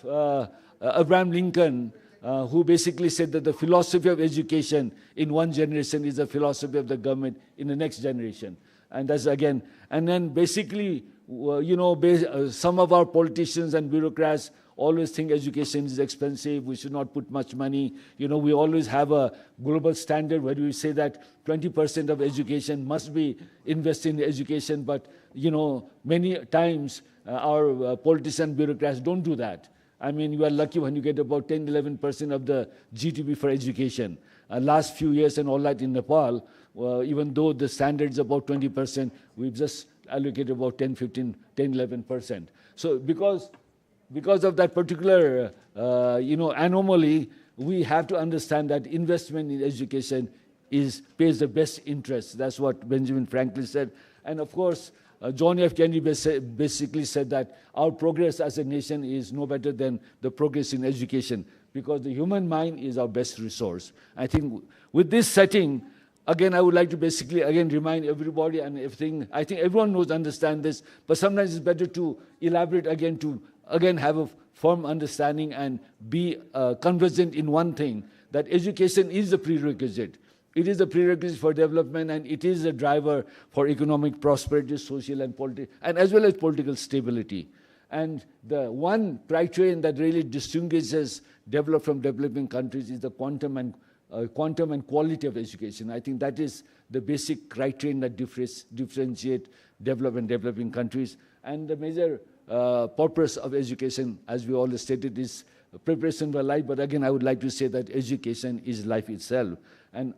Abraham Lincoln, who basically said that the philosophy of education in one generation is the philosophy of the government in the next generation. And that's again, and then basically, some of our politicians and bureaucrats always think education is expensive, we should not put much money. We always have a global standard where we say that 20% of education must be invested in education, but many times our politicians and bureaucrats don't do that. I mean, you are lucky when you get about 10-11% of the GDP for education. Last few years and all that in Nepal, even though the standard is about 20%, we've just allocated about 10-11%. So because of that particular anomaly, we have to understand that investment in education pays the best interest. That's what Benjamin Franklin said. And of course, John F. Kennedy basically said that our progress as a nation is no better than the progress in education, because the human mind is our best resource. I think with this setting, again, I would like to basically, again, remind everybody and everything. I think everyone understand this, but sometimes it's better to elaborate again, to again have a firm understanding and be conversant in one thing, that education is a prerequisite. It is a prerequisite for development, and it is a driver for economic prosperity, social and political, and as well as political stability. And the one criterion that really distinguishes developed from developing countries is the quantum and quality of education. I think that is the basic criterion that differentiate developed and developing countries. And the major purpose of education, as we all stated, is preparation for life. But again, I would like to say that education is life itself. And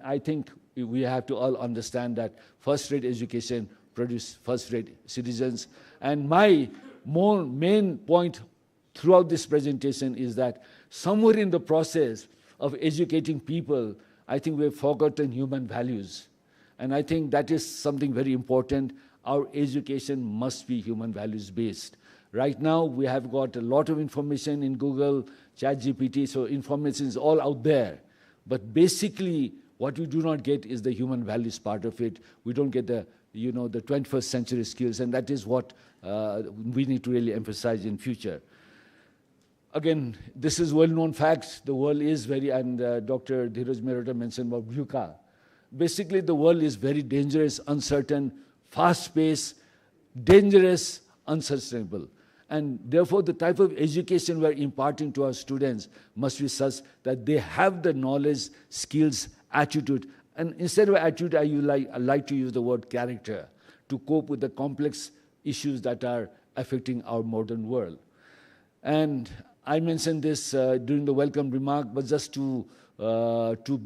I think we have to all understand that first-rate education produces first-rate citizens. And my main point throughout this presentation is that somewhere in the process of educating people, I think we've forgotten human values. And I think that is something very important. Our education must be human values based. Right now, we have got a lot of information in Google, ChatGPT, so information is all out there. But basically, what we do not get is the human values part of it. We don't get the 21st century skills, and that is what we need to really emphasize in future. Again, this is well-known facts. The world is very, and Dr. Dheeraj Mehrotra mentioned about VUCA. Basically, the world is very dangerous, uncertain, fast-paced, dangerous, unsustainable. And therefore, the type of education we're imparting to our students must be such that they have the knowledge, skills, attitude. And instead of attitude, I like to use the word character to cope with the complex issues that are affecting our modern world. And I mentioned this during the welcome remark, but just to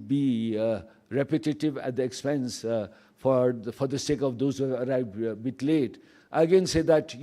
be repetitive at the expense for the sake of those who have arrived a bit late, I again say that,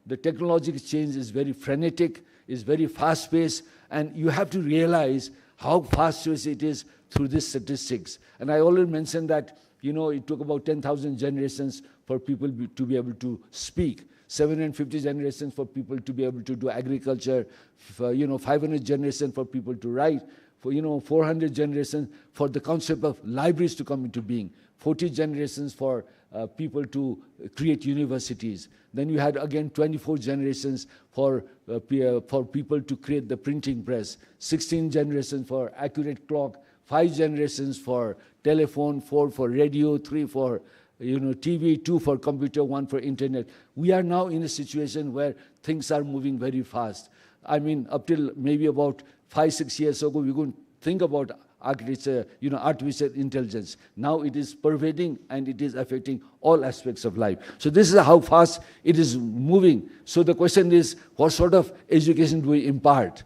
the technological change is very frenetic, is very fast-paced, and you have to realize how fast-paced it is through these statistics. And I already mentioned that, it took about 10,000 generations for people to be able to speak, 750 generations for people to be able to do agriculture, 500 generations for people to write, 400 generations for the concept of libraries to come into being, 40 generations for people to create universities. Then you had again 24 generations for people to create the printing press, 16 generations for accurate clock, 5 generations for telephone, 4 for radio, 3 for TV, 2 for computer, 1 for internet. We are now in a situation where things are moving very fast. I mean, up till maybe about 5-6 years ago, we couldn't think about architecture, artificial intelligence. Now it is pervading and it is affecting all aspects of life. So this is how fast it is moving. So the question is, what sort of education do we impart?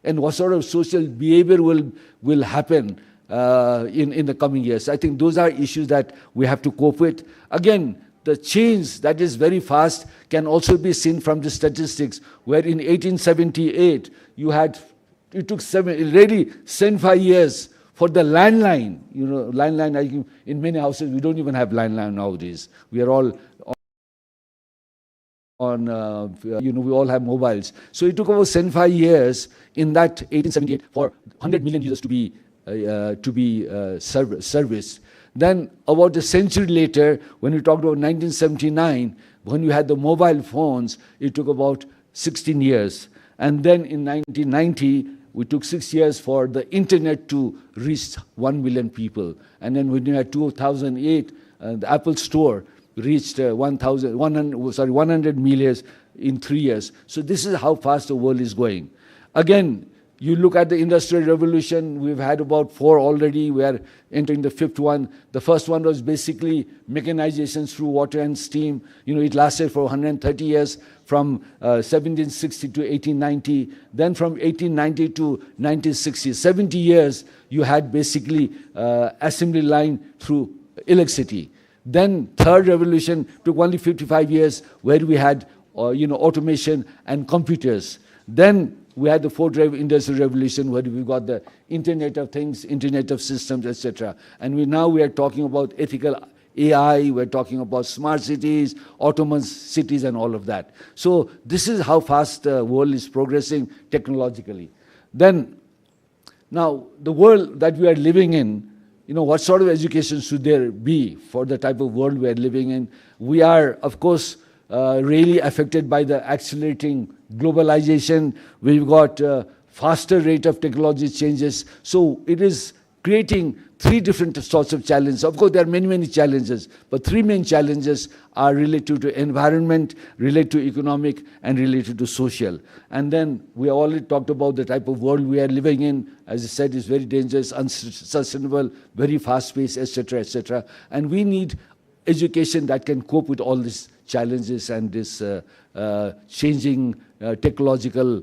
And what sort of social behavior will happen in the coming years? I think those are issues that we have to cope with. Again, the change that is very fast can also be seen from the statistics, where in 1878, it took 75 years For the landline, landline, in many houses, we don't even have landline nowadays. We are all we all have mobiles. So it took about 75 years in that 1878 for 100 million users to be serviced. Then about a century later, when we talked about 1979, when you had the mobile phones, it took about 16 years. And then in 1990, we took 6 years for the internet to reach 1 million people. And then when you had 2008, the Apple Store reached 100 million in 3 years. So this is how fast the world is going. Again, you look at the Industrial Revolution, we've had about 4 already. We are entering the 5th one. The first one was basically mechanization through water and steam. It lasted for 130 years, from 1760 to 1890. Then from 1890 to 1960, 70 years, you had basically assembly line through electricity. Then third revolution took only 55 years, where we had automation and computers. Then we had the fourth industrial revolution, where we got the Internet of Things, Internet of Systems, etc. And now we are talking about ethical AI, we're talking about smart cities, autonomous cities, and all of that. So this is how fast the world is progressing technologically. Then, now the world that we are living in, what sort of education should there be for the type of world we are living in? We are, of course, really affected by the accelerating globalization. We've got faster rate of technology changes. So it is creating 3 different sorts of challenges. Of course, there are many, many challenges, but 3 main challenges are related to environment, related to economic, and related to social. And then we already talked about the type of world we are living in. As I said, it's very dangerous, unsustainable, very fast-paced, etc., etc. And we need education that can cope with all these challenges and this changing technological,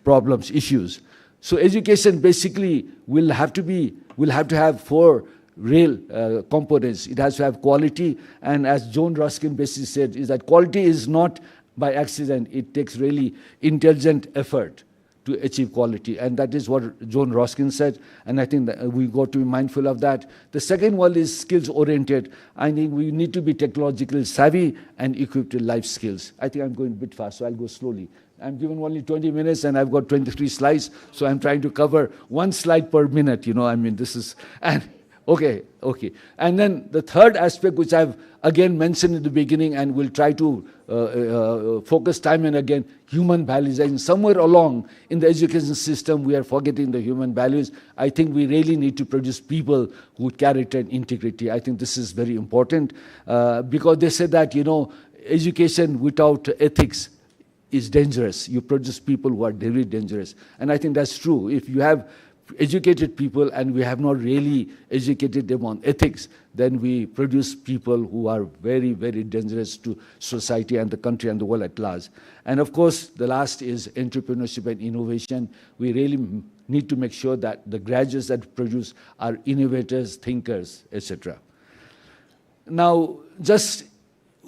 problems, issues. So education basically will have to have 4 real components. It has to have quality, and as Joan Ruskin basically said, is that quality is not by accident. It takes really intelligent effort to achieve quality, and that is what Joan Ruskin said, and I think that we got to be mindful of that. The second one is skills oriented. I think we need to be technologically savvy and equipped with life skills. I think I'm going a bit fast, so I'll go slowly. I'm given only 20 minutes and I've got 23 slides, so I'm trying to cover 1 slide per minute, this is, and okay. And then the third aspect, which I've again mentioned in the beginning and will try to focus time and again, human values. And somewhere along in the education system, we are forgetting the human values. I think we really need to produce people with character and integrity. I think this is very important because they say that, education without ethics is dangerous. You produce people who are very dangerous. And I think that's true. If you have educated people and we have not really educated them on ethics, then we produce people who are very, very dangerous to society and the country and the world at large. And of course, the last is entrepreneurship and innovation. We really need to make sure that the graduates that produce are innovators, thinkers, etc. Now, just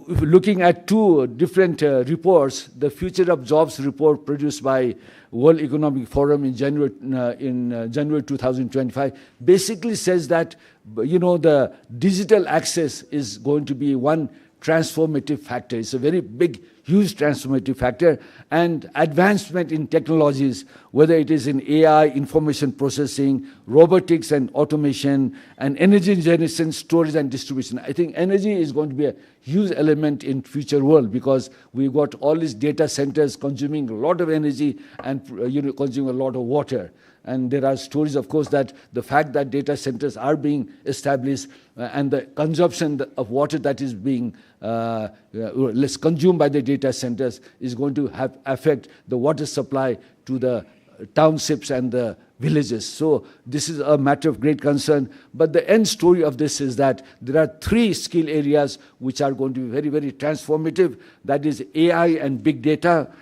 looking at 2 different reports, the Future of Jobs report produced by World Economic Forum in January 2025 basically says that the digital access is going to be one transformative factor. It's a very big, huge transformative factor, and advancement in technologies, whether it is in AI, information processing, robotics and automation, and energy generation, storage and distribution. I think energy is going to be a huge element in future world because we've got all these data centers consuming a lot of energy and consuming a lot of water. And there are stories, of course, that the fact that data centers are being established and the consumption of water that is being less consumed by the data centers is going to affect the water supply to the townships and the villages. So this is a matter of great concern. But the end story of this is that there are 3 skill areas which are going to be very, very transformative. That is AI and big data.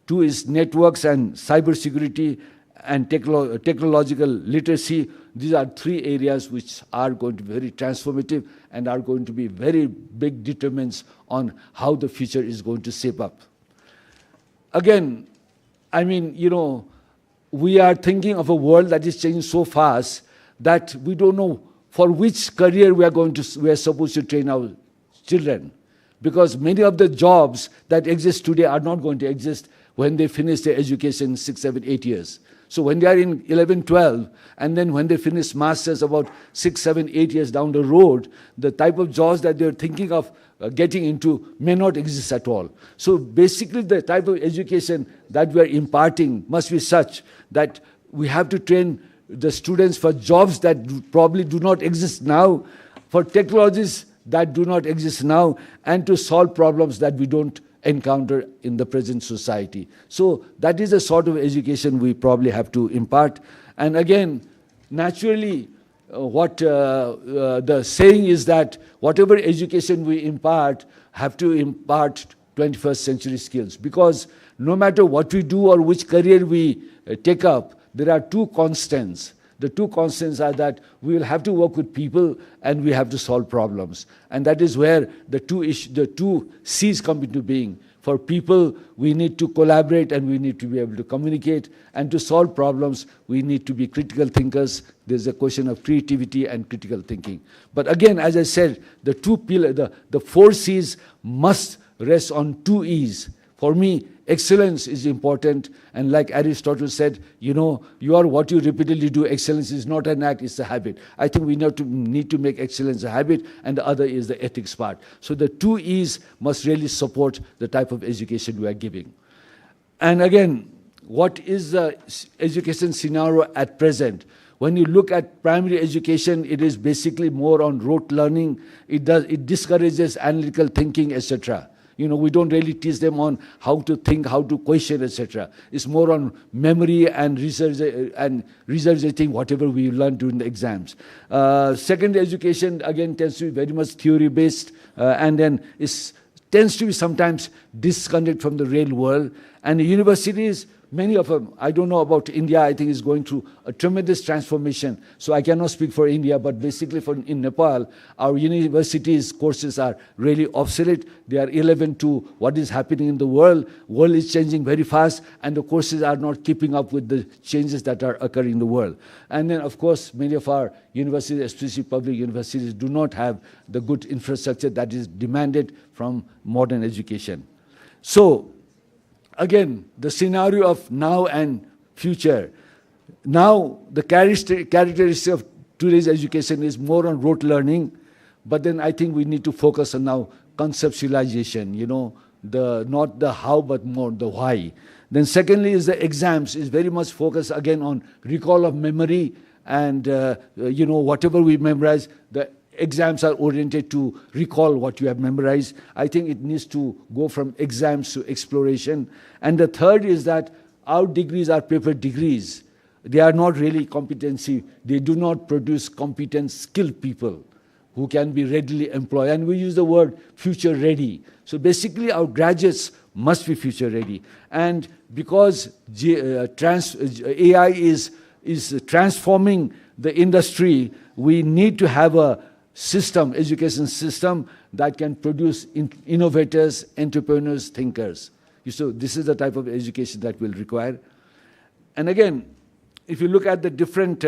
2 is networks and cybersecurity and technological literacy. These are 3 areas which are going to be very transformative and are going to be very big determinants on how the future is going to shape up. Again, we are thinking of a world that is changing so fast that we don't know for which career we are supposed to train our children. Because many of the jobs that exist today are not going to exist when they finish their education in 6, 7, 8 years. So when they are in 11, 12, and then when they finish masters about 6, 7, 8 years down the road, the type of jobs that they're thinking of getting into may not exist at all. So basically the type of education that we are imparting must be such that we have to train the students for jobs that probably do not exist now, for technologies that do not exist now, and to solve problems that we don't encounter in the present society. So that is the sort of education we probably have to impart. And again, naturally, what the saying is that whatever education we impart, have to impart 21st century skills. Because no matter what we do or which career we take up, there are two constants. The two constants are that we will have to work with people and we have to solve problems. And that is where the two C's come into being. For people, we need to collaborate and we need to be able to communicate. And to solve problems, we need to be critical thinkers. There's a question of creativity and critical thinking. But again, as I said, the the 4 C's must rest on 2 E's. For me, excellence is important, and like Aristotle said, you are what you repeatedly do. Excellence is not an act, it's a habit. I think we need to make excellence a habit, and the other is the ethics part. So the 2 E's must really support the type of education we are giving. And again, what is the education scenario at present? When you look at primary education, it is basically more on rote learning. It discourages analytical thinking, etc. We don't really teach them on how to think, how to question, etc. It's more on memory and researching whatever we learn during the exams. Secondary education, again, tends to be very much theory-based, and then tends to be sometimes disconnected from the real world. And the universities, many of them, I don't know about India, I think is going through a tremendous transformation. So I cannot speak for India, but basically in Nepal, our universities courses are really obsolete. They are irrelevant to what is happening in the world. World is changing very fast, and the courses are not keeping up with the changes that are occurring in the world. And then, of course, many of our universities, especially public universities, do not have the good infrastructure that is demanded from modern education. So, again, the scenario of now and future. Now, the characteristic of today's education is more on rote learning, but then I think we need to focus on now conceptualization, not the how, but more the why. Then secondly is the exams is very much focused again on recall of memory and, whatever we memorize, the exams are oriented to recall what you have memorized. I think it needs to go from exams to exploration. And the third is that our degrees are paper degrees. They are not really competency. They do not produce competent, skilled people who can be readily employed. And we use the word future ready. So basically our graduates must be future ready. And because AI is transforming the industry, we need to have a education system that can produce innovators, entrepreneurs, thinkers. So this is the type of education that will require. And again, if you look at the different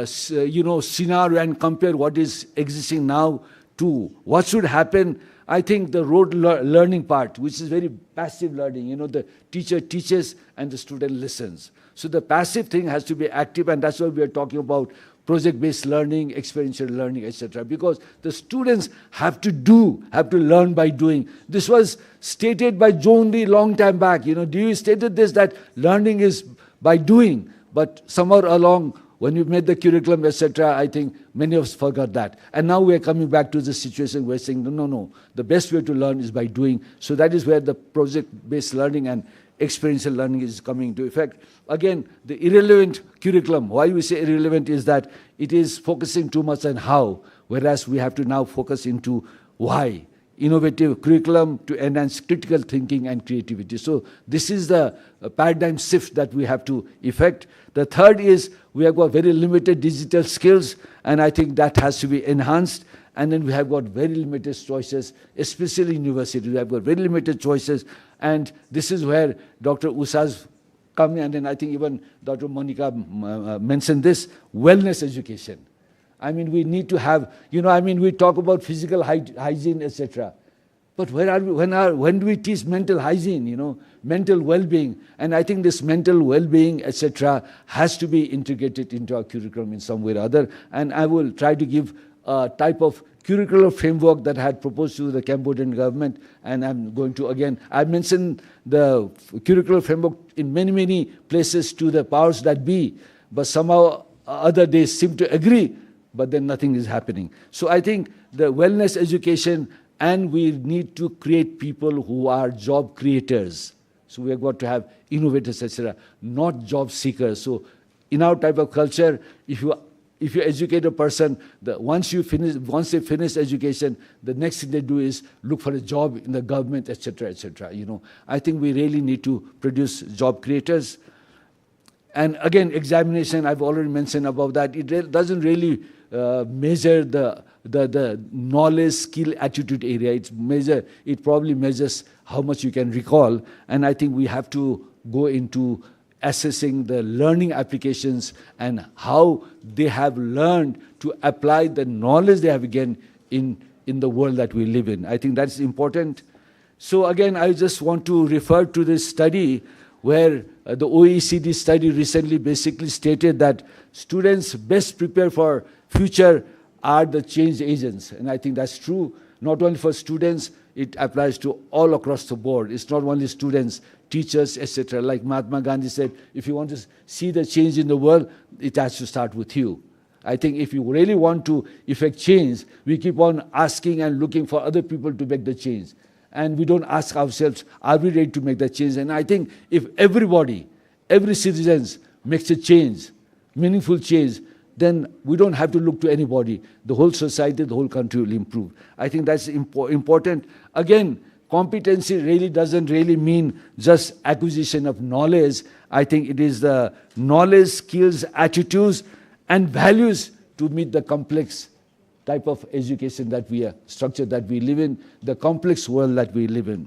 scenario and compare what is existing now to what should happen, I think the rote learning part, which is very passive learning, the teacher teaches and the student listens. So the passive thing has to be active, and that's why we are talking about project-based learning, experiential learning, etc. Because the students have to learn by doing. This was stated by John Lee long time back. Dewey stated this, that learning is by doing. But somewhere along, when we made the curriculum, etc., I think many of us forgot that. And now we are coming back to the situation where we're saying, no, the best way to learn is by doing. So that is where the project-based learning and experiential learning is coming into effect. Again, the irrelevant curriculum, why we say irrelevant is that it is focusing too much on how, whereas we have to now focus into why. Innovative curriculum to enhance critical thinking and creativity. So this is the paradigm shift that we have to effect. The third is we have got very limited digital skills, and I think that has to be enhanced. And then we have got very limited choices, especially in universities. We have got very limited choices. And this is where Dr. Usha's come, and then I think even Dr. Monica mentioned this, wellness education. I mean, we need to have, we talk about physical hygiene, etc. But where are we, when do we teach mental hygiene, mental well-being? And I think this mental well-being, etc., has to be integrated into our curriculum in some way or other. And I will try to give a type of curricular framework that I had proposed to the Cambodian government. And I'm going to, again, I mentioned the curricular framework in many, many places to the powers that be. But somehow other they seem to agree, but then nothing is happening. So I think the wellness education, and we need to create people who are job creators. So we have got to have innovators, etc., not job seekers. So in our type of culture, if you educate a person, once they finish education, the next thing they do is look for a job in the government, etc., etc. I think we really need to produce job creators. And again, examination, I've already mentioned about that. It doesn't really measure the knowledge, skill, attitude area. It probably measures how much you can recall. And I think we have to go into assessing the learning applications and how they have learned to apply the knowledge they have gained in the world that we live in. I think that's important. So again, I just want to refer to this study where the OECD study recently basically stated that students best prepared for future are the change agents. And I think that's true, not only for students, it applies to all across the board. It's not only students, teachers, etc. Like Mahatma Gandhi said, if you want to see the change in the world, it has to start with you. I think if you really want to effect change, we keep on asking and looking for other people to make the change. And we don't ask ourselves, are we ready to make that change? And I think if everybody, every citizen makes a change, meaningful change, then we don't have to look to anybody. The whole society, the whole country will improve. I think that's important. Again, competency really doesn't really mean just acquisition of knowledge. I think it is the knowledge, skills, attitudes, and values to meet the complex type of education that we are, structure that we live in, the complex world that we live in.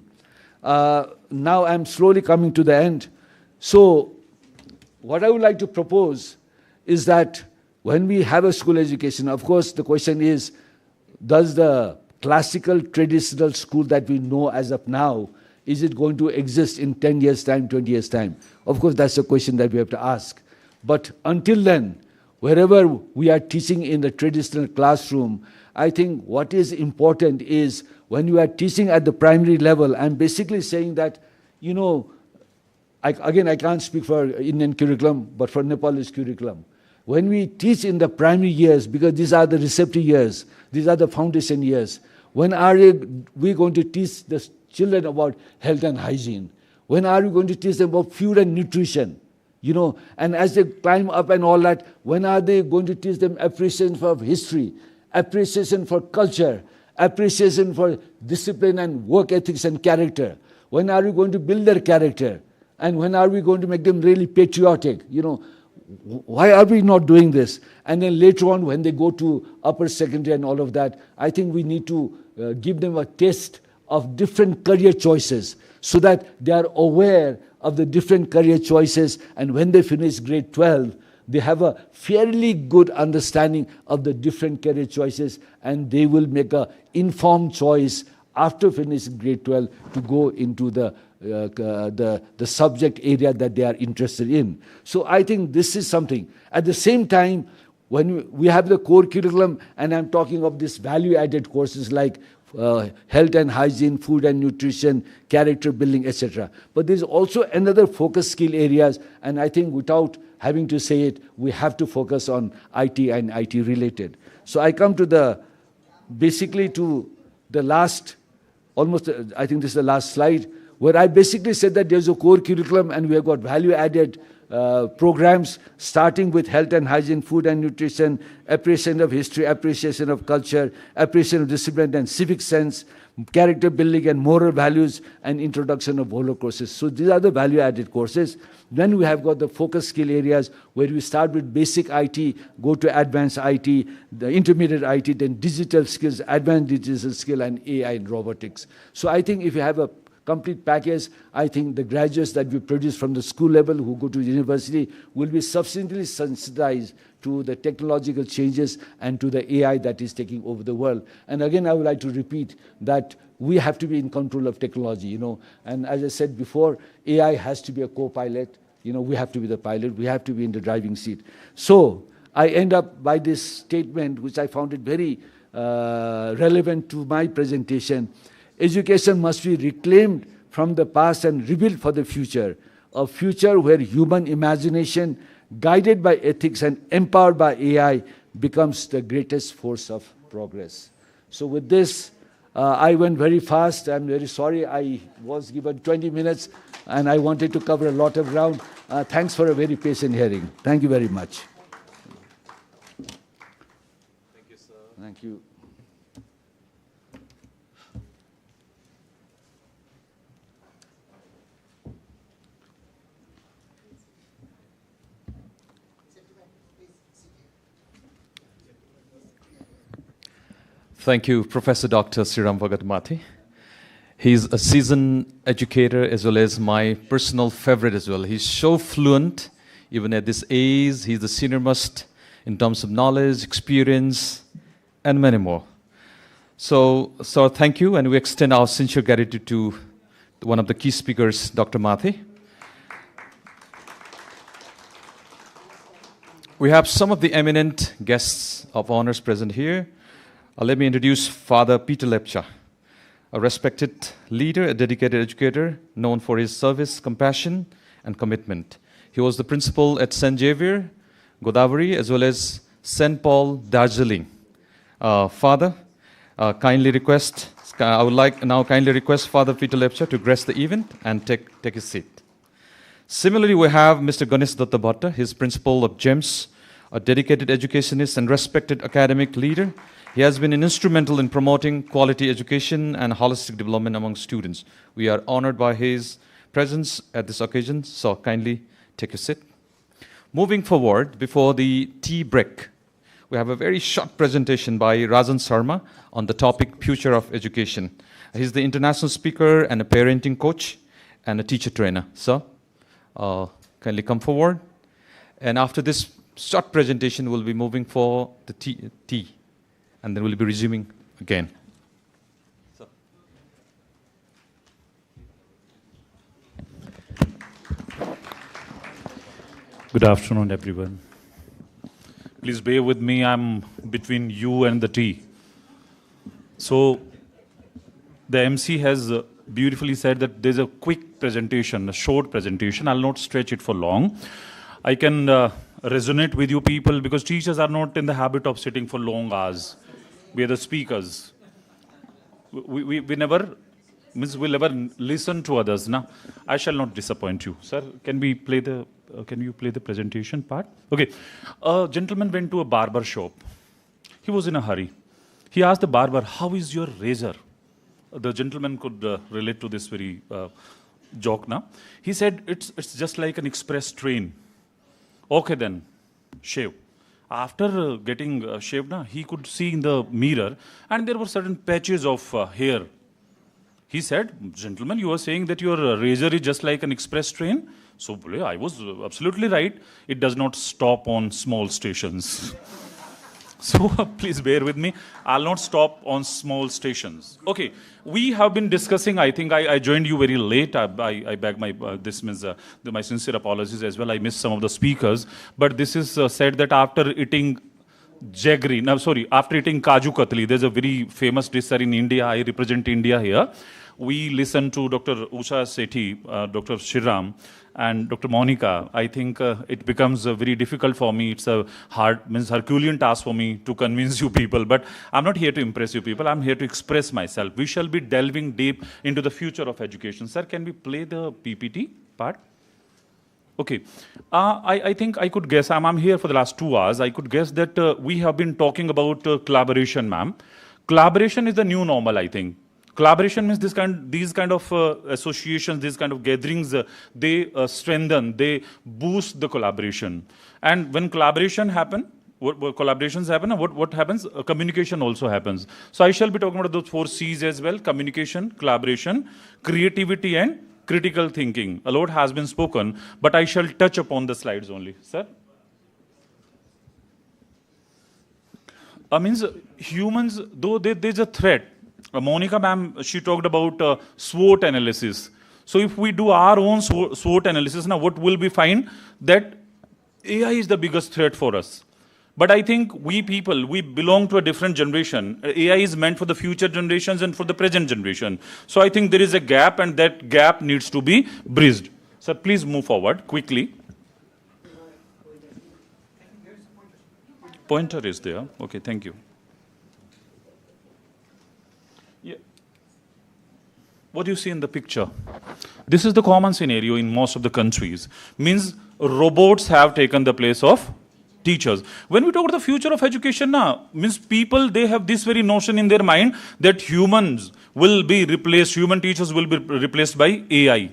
Now I'm slowly coming to the end. So what I would like to propose is that when we have a school education, of course, the question is, does the classical traditional school that we know as of now, is it going to exist in 10 years' time, 20 years' time? Of course, that's a question that we have to ask. But until then, wherever we are teaching in the traditional classroom, I think what is important is when you are teaching at the primary level, I'm basically saying that, I can't speak for Indian curriculum, but for Nepalese curriculum. When we teach in the primary years, because these are the receptive years, these are the foundation years, when are we going to teach the children about health and hygiene? When are we going to teach them about food and nutrition? And as they climb up and all that, when are they going to teach them appreciation for history, appreciation for culture, appreciation for discipline and work ethics and character? When are we going to build their character? And when are we going to make them really patriotic? Why are we not doing this? And then later on, when they go to upper secondary and all of that, I think we need to give them a taste of different career choices so that they are aware of the different career choices. And when they finish grade 12, they have a fairly good understanding of the different career choices, and they will make an informed choice after finishing grade 12 to go into the subject area that they are interested in. So I think this is something. At the same time, when we have the core curriculum, and I'm talking of these value-added courses like health and hygiene, food and nutrition, character building, etc. But there's also another focus skill areas, and I think without having to say it, we have to focus on IT and IT related. So I come to basically to the last, I think this is the last slide, where I basically said that there's a core curriculum and we have got value-added programs starting with health and hygiene, food and nutrition, appreciation of history, appreciation of culture, appreciation of discipline and civic sense, character building and moral values, and introduction of Holo courses. So these are the value-added courses. Then we have got the focus skill areas where we start with basic IT, go to advanced IT, the intermediate IT, then digital skills, advanced digital skill, and AI and robotics. So I think if you have a complete package, I think the graduates that we produce from the school level who go to university will be sufficiently sensitized to the technological changes and to the AI that is taking over the world. And again, I would like to repeat that we have to be in control of technology, you know. And as I said before, AI has to be a co-pilot. You know, we have to be the pilot. We have to be in the driving seat. So I end up by this statement, which I found it very relevant to my presentation. Education must be reclaimed from the past and rebuilt for the future. A future where human imagination, guided by ethics and empowered by AI, becomes the greatest force of progress. So with this, I went very fast. I'm very sorry. I was given 20 minutes and I wanted to cover a lot of ground. Thanks for a very patient hearing. Thank you very much. Thank you, sir. Thank you. Thank you, Professor Dr. Sriram Bhagat. He's a seasoned educator as well as my personal favorite as well. He's so fluent, even at this age. He's the senior most in terms of knowledge, experience, and many more. So thank you, and we extend our sincere gratitude to one of the key speakers, Dr. Mathi. We have some of the eminent guests of honors present here. Let me introduce Father Peter Lepcha, a respected leader, a dedicated educator, known for his service, compassion, and commitment. He was the principal at St. Xavier, Godavari, as well as St. Paul, Darjeeling. Father, I would like now kindly request Father Peter Lepcha to grace the event and take his seat. Similarly, we have Mr. Ganesh Datta Bhatta, his principal of GEMS, a dedicated educationist and respected academic leader. He has been instrumental in promoting quality education and holistic development among students. We are honored by his presence at this occasion, so kindly take your seat. Moving forward, before the tea break, we have a very short presentation by Rajan Sharma on the topic Future of Education. He's the international speaker and a parenting coach and a teacher trainer. So, kindly come forward. And after this short presentation, we'll be moving for the tea. And then we'll be resuming again. Good afternoon, everyone. Please bear with me, I'm between you and the tea. So, the MC has beautifully said that there's a quick presentation, a short presentation. I'll not stretch it for long. I can resonate with you people because teachers are not in the habit of sitting for long hours. We are the speakers. We never listen to others. Now, I shall not disappoint you. Sir, can you play the presentation part? Okay. A gentleman went to a barber shop. He was in a hurry. He asked the barber, "How is your razor?" The gentleman could relate to this very joke now. He said, it's just like an express train. Okay then, shave. After getting shaved, he could see in the mirror and there were certain patches of hair. He said, "Gentlemen, you are saying that your razor is just like an express train?" So I was absolutely right. It does not stop on small stations. So please bear with me. I'll not stop on small stations. Okay, we have been discussing, I think I joined you very late. I beg this means my sincere apologies as well. I missed some of the speakers. But this is said that after eating after eating Kaju Katli, there's a very famous dish in India. I represent India here. We listened to Dr. Usha Sethi, Dr. Shriram, and Dr. Monica. I think it becomes very difficult for me. It's a Herculean task for me to convince you people. But I'm not here to impress you people. I'm here to express myself. We shall be delving deep into the future of education. Sir, can we play the PPT part? Okay. I think I could guess, I'm here for the last 2 hours. I could guess that we have been talking about collaboration, ma'am. Collaboration is the new normal, I think. Collaboration means these kind of associations, these kind of gatherings, they strengthen, they boost the collaboration. And when collaboration happens, what collaborations happen, and what happens? Communication also happens. So I shall be talking about those 4 C's as well: communication, collaboration, creativity, and critical thinking. A lot has been spoken, but I shall touch upon the slides only. Sir? Means humans, though there's a threat. Monica ma'am, she talked about SWOT analysis. So if we do our own SWOT analysis, now what will we find? That AI is the biggest threat for us. But I think we people, we belong to a different generation. AI is meant for the future generations and for the present generation. So I think there is a gap, and that gap needs to be bridged. Sir, please move forward quickly. Pointer is there. Okay, thank you. Yeah. What do you see in the picture? This is the common scenario in most of the countries. Means robots have taken the place of teachers. When we talk about the future of education now, means people, they have this very notion in their mind that humans will be replaced, human teachers will be replaced by AI.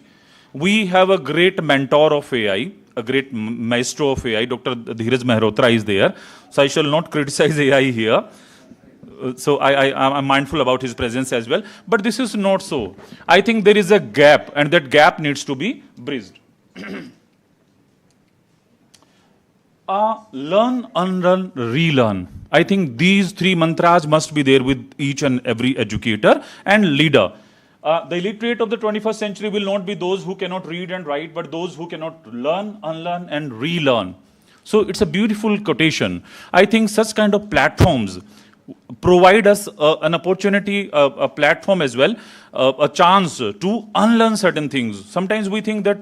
We have a great mentor of AI, a great maestro of AI, Dr. Dheeraj Mehrotra is there. So I shall not criticize AI here. So I'm mindful about his presence as well. But this is not so. I think there is a gap, and that gap needs to be bridged. Learn, unlearn, relearn. I think these 3 mantras must be there with each and every educator and leader. The illiterate of the 21st century will not be those who cannot read and write, but those who cannot learn, unlearn, and relearn. So it's a beautiful quotation. I think such kind of platforms provide us an opportunity, a platform as well, a chance to unlearn certain things. Sometimes we think that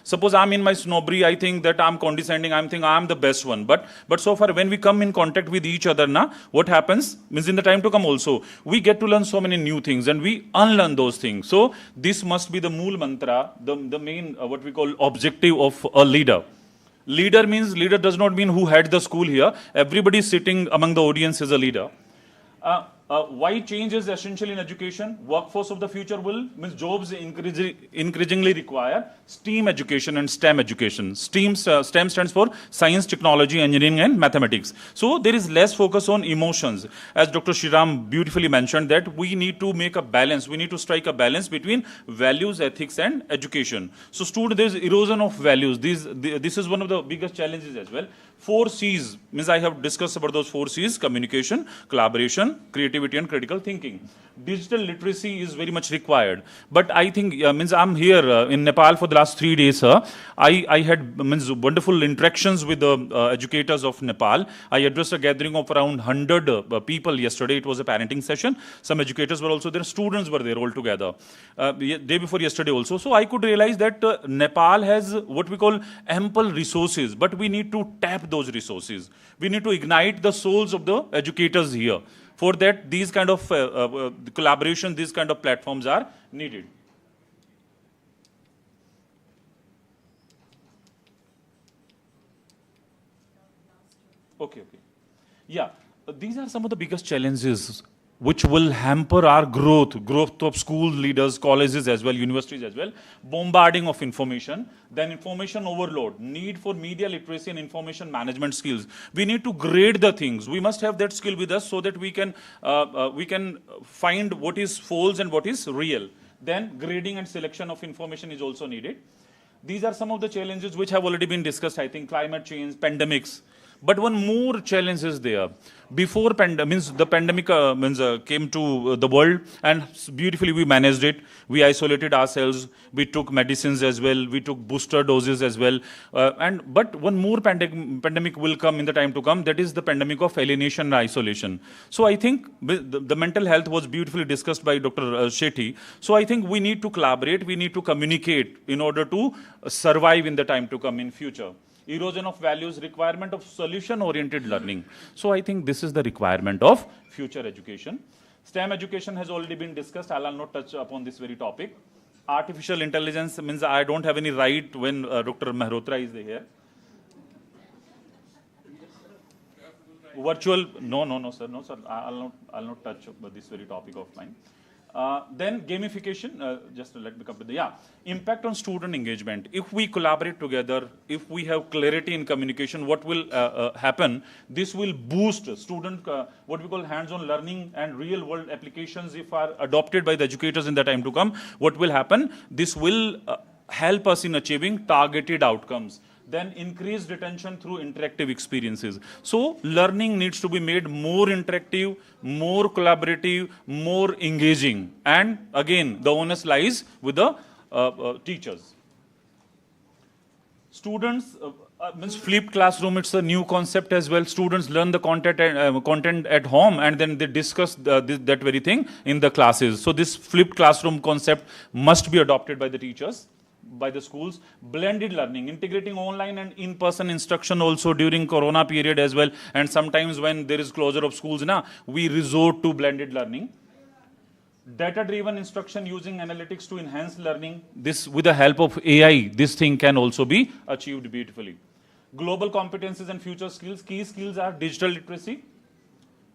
suppose I'm in my snobbery, I think that I'm condescending, I'm thinking I'm the best one. But so far, when we come in contact with each other, what happens? Means in the time to come also, we get to learn so many new things, and we unlearn those things. So this must be the mool mantra, the main, what we call objective of a leader. Leader means, leader does not mean who had the school here. Everybody sitting among the audience is a leader. Why change is essential in education? Workforce of the future will, means jobs increasingly require STEAM education and STEM education. STEM stands for science, technology, engineering, and mathematics. So there is less focus on emotions. As Dr. Shriram beautifully mentioned, that we need to make a balance. We need to strike a balance between values, ethics, and education. So there is erosion of values. This is one of the biggest challenges as well. 4 C's, means I have discussed about those 4 C's: communication, collaboration, creativity, and critical thinking. Digital literacy is very much required. But I think, means I'm here in Nepal for the last 3 days. I had wonderful interactions with the educators of Nepal. I addressed a gathering of around 100 people yesterday. It was a parenting session. Some educators were also there. Students were there all together. Day before yesterday also. So I could realize that Nepal has what we call ample resources, but we need to tap those resources. We need to ignite the souls of the educators here. For that, these kind of collaboration, these kind of platforms are needed. Okay. Yeah, these are some of the biggest challenges which will hamper our growth of school leaders, colleges as well, universities as well. Bombarding of information, then information overload, need for media literacy and information management skills. We need to grade the things. We must have that skill with us so that we can find what is false and what is real. Then grading and selection of information is also needed. These are some of the challenges which have already been discussed, I think: climate change, pandemics. But one more challenge is there. Before the pandemic came to the world, and beautifully we managed it. We isolated ourselves. We took medicines as well. We took booster doses as well. But one more pandemic will come in the time to come. That is the pandemic of alienation and isolation. So I think the mental health was beautifully discussed by Dr. Shetty. So I think we need to collaborate. We need to communicate in order to survive in the time to come in future. Erosion of values, requirement of solution-oriented learning. So I think this is the requirement of future education. STEM education has already been discussed. I'll not touch upon this very topic. Artificial intelligence means I don't have any right when Dr. Mehrotra is here. Virtual, no, sir. I'll not touch this very topic of mine. Then gamification, just let me come to the, impact on student engagement. If we collaborate together, if we have clarity in communication, what will happen? This will boost student, what we call hands-on learning and real-world applications if are adopted by the educators in the time to come. What will happen? This will help us in achieving targeted outcomes. Then increased retention through interactive experiences. So learning needs to be made more interactive, more collaborative, more engaging. And again, the onus lies with the teachers. Students, means flipped classroom, it's a new concept as well. Students learn the content at home and then they discuss that very thing in the classes. So this flipped classroom concept must be adopted by the teachers, by the schools. Blended learning, integrating online and in-person instruction also during Corona period as well. And sometimes when there is closure of schools, we resort to blended learning. Data-driven instruction using analytics to enhance learning. This, with the help of AI, this thing can also be achieved beautifully. Global competencies and future skills. Key skills are digital literacy,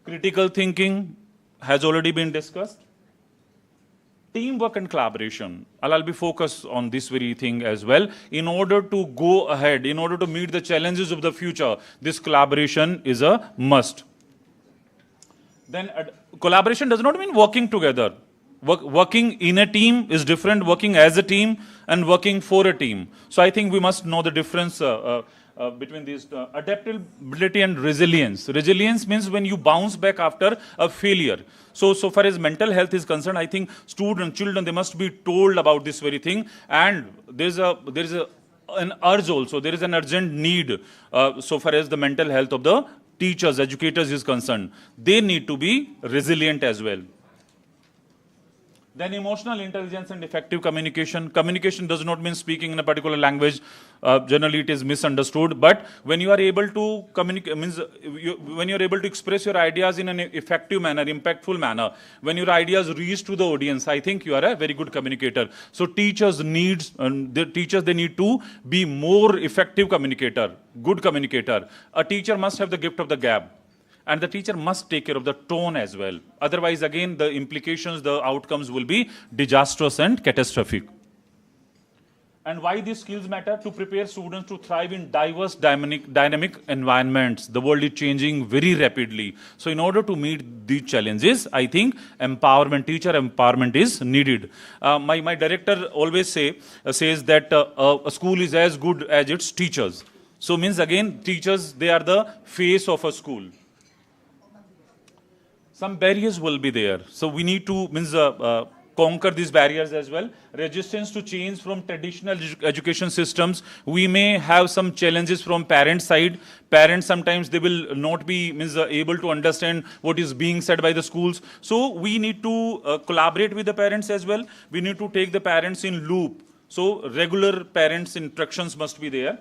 critical thinking has already been discussed. Teamwork and collaboration. I'll be focused on this very thing as well. In order to go ahead, in order to meet the challenges of the future, this collaboration is a must. Then collaboration does not mean working together. Working in a team is different, working as a team and working for a team. So I think we must know the difference between these. Adaptability and resilience. Resilience means when you bounce back after a failure. So far as mental health is concerned, I think children, they must be told about this very thing. And there is an urge also, there is an urgent need so far as the mental health of the teachers, educators is concerned. They need to be resilient as well. Then emotional intelligence and effective communication. Communication does not mean speaking in a particular language. Generally, it is misunderstood. But when you are able to communicate, means when you are able to express your ideas in an effective manner, impactful manner, when your ideas reach to the audience, I think you are a very good communicator. So teachers need to be more effective communicator, good communicator. A teacher must have the gift of the gab. And the teacher must take care of the tone as well. Otherwise, again, the implications, the outcomes will be disastrous and catastrophic. And why these skills matter? To prepare students to thrive in diverse, dynamic environments. The world is changing very rapidly. So in order to meet these challenges, I think empowerment, teacher empowerment is needed. My director always says that a school is as good as its teachers. So means again, teachers, they are the face of a school. Some barriers will be there. So we need to conquer these barriers as well. Resistance to change from traditional education systems. We may have some challenges from parent side. Parents, sometimes they will not be able to understand what is being said by the schools. So we need to collaborate with the parents as well. We need to take the parents in loop. So regular parents instructions must be there.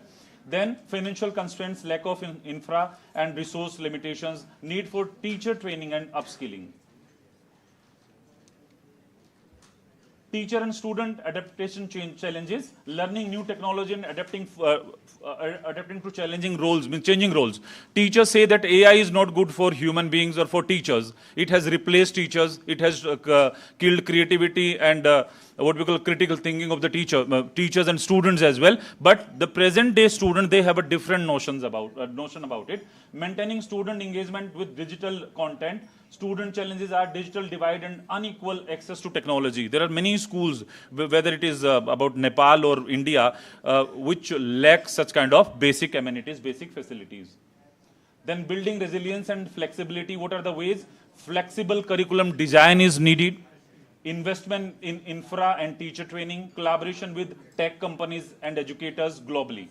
Then financial constraints, lack of infra and resource limitations, need for teacher training and upskilling. Teacher and student adaptation challenges, learning new technology and adapting to changing roles. Teachers say that AI is not good for human beings or for teachers. It has replaced teachers. It has killed creativity and what we call critical thinking of the teachers and students as well. But the present day student, they have a different notion about it. Maintaining student engagement with digital content. Student challenges are digital divide and unequal access to technology. There are many schools, whether it is about Nepal or India, which lack such kind of basic amenities, basic facilities. Then building resilience and flexibility. What are the ways? Flexible curriculum design is needed. Investment in infra and teacher training, collaboration with tech companies and educators globally.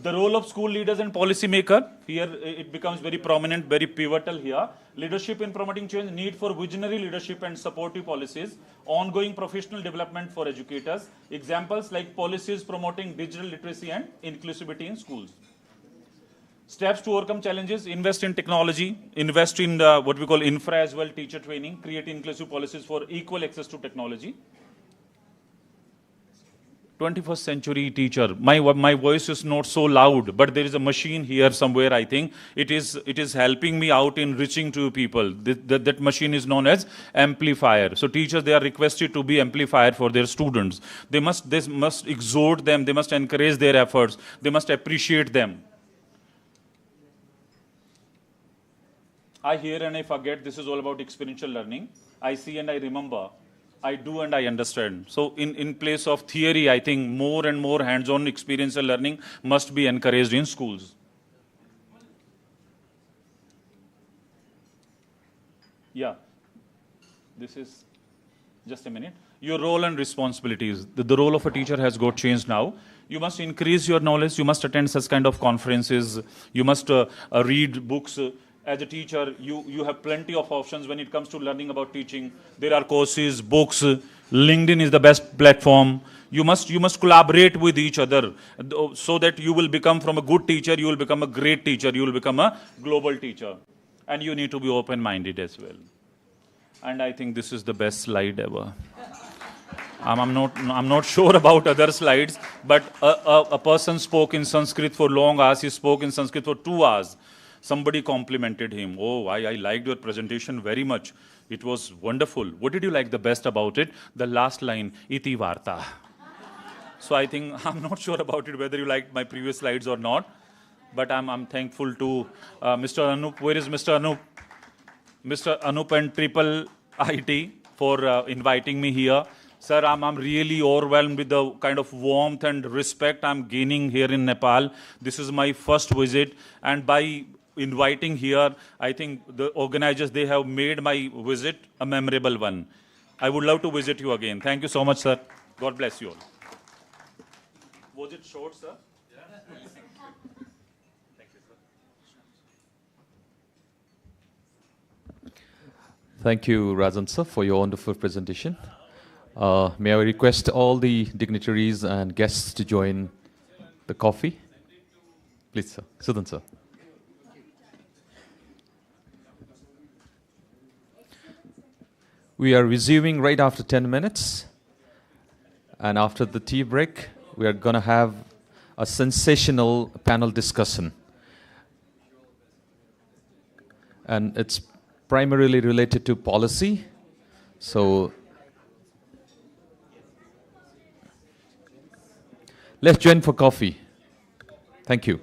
The role of school leaders and policymakers, here it becomes very prominent, very pivotal here. Leadership in promoting change, need for visionary leadership and supportive policies, ongoing professional development for educators, examples like policies promoting digital literacy and inclusivity in schools. Steps to overcome challenges, invest in technology, invest in what we call infra as well, teacher training, create inclusive policies for equal access to technology. 21st century teacher. My voice is not so loud, but there is a machine here somewhere, I think. It is helping me out in reaching to people. That machine is known as amplifier. So teachers, they are requested to be amplifier for their students. They must exhort them, they must encourage their efforts, they must appreciate them. I hear and I forget, this is all about experiential learning. I see and I remember. I do and I understand. So in place of theory, I think more and more hands-on experiential learning must be encouraged in schools. Yeah, this is, just a minute. Your role and responsibilities. The role of a teacher has got changed now. You must increase your knowledge. You must attend such kind of conferences. You must read books. As a teacher, you have plenty of options when it comes to learning about teaching. There are courses, books. LinkedIn is the best platform. You must collaborate with each other so that you will become from a good teacher, you will become a great teacher, you will become a global teacher. And you need to be open-minded as well. And I think this is the best slide ever. I'm not sure about other slides, but a person spoke in Sanskrit for long hours. He spoke in Sanskrit for 2 hours. Somebody complimented him. Oh, I liked your presentation very much. It was wonderful. What did you like the best about it? The last line, iti varta. So I think, I'm not sure about it, whether you liked my previous slides or not. But I'm thankful to Mr. Anup. Where is Mr. Anup? Mr. Anup and Triple IT for inviting me here. Sir, I'm really overwhelmed with the kind of warmth and respect I'm gaining here in Nepal. This is my first visit, and by inviting here, I think the organizers, they have made my visit a memorable one. I would love to visit you again. Thank you so much, sir. God bless you all. Was it short, sir? Yeah. Thank you, sir. Thank you, Rajan sir, for your wonderful presentation. May I request all the dignitaries and guests to join the coffee? Please, sir. Sudan, sir. We are resuming right after 10 minutes. And after the tea break, we are going to have a sensational panel discussion. And it's primarily related to policy. So let's join for coffee. Thank you.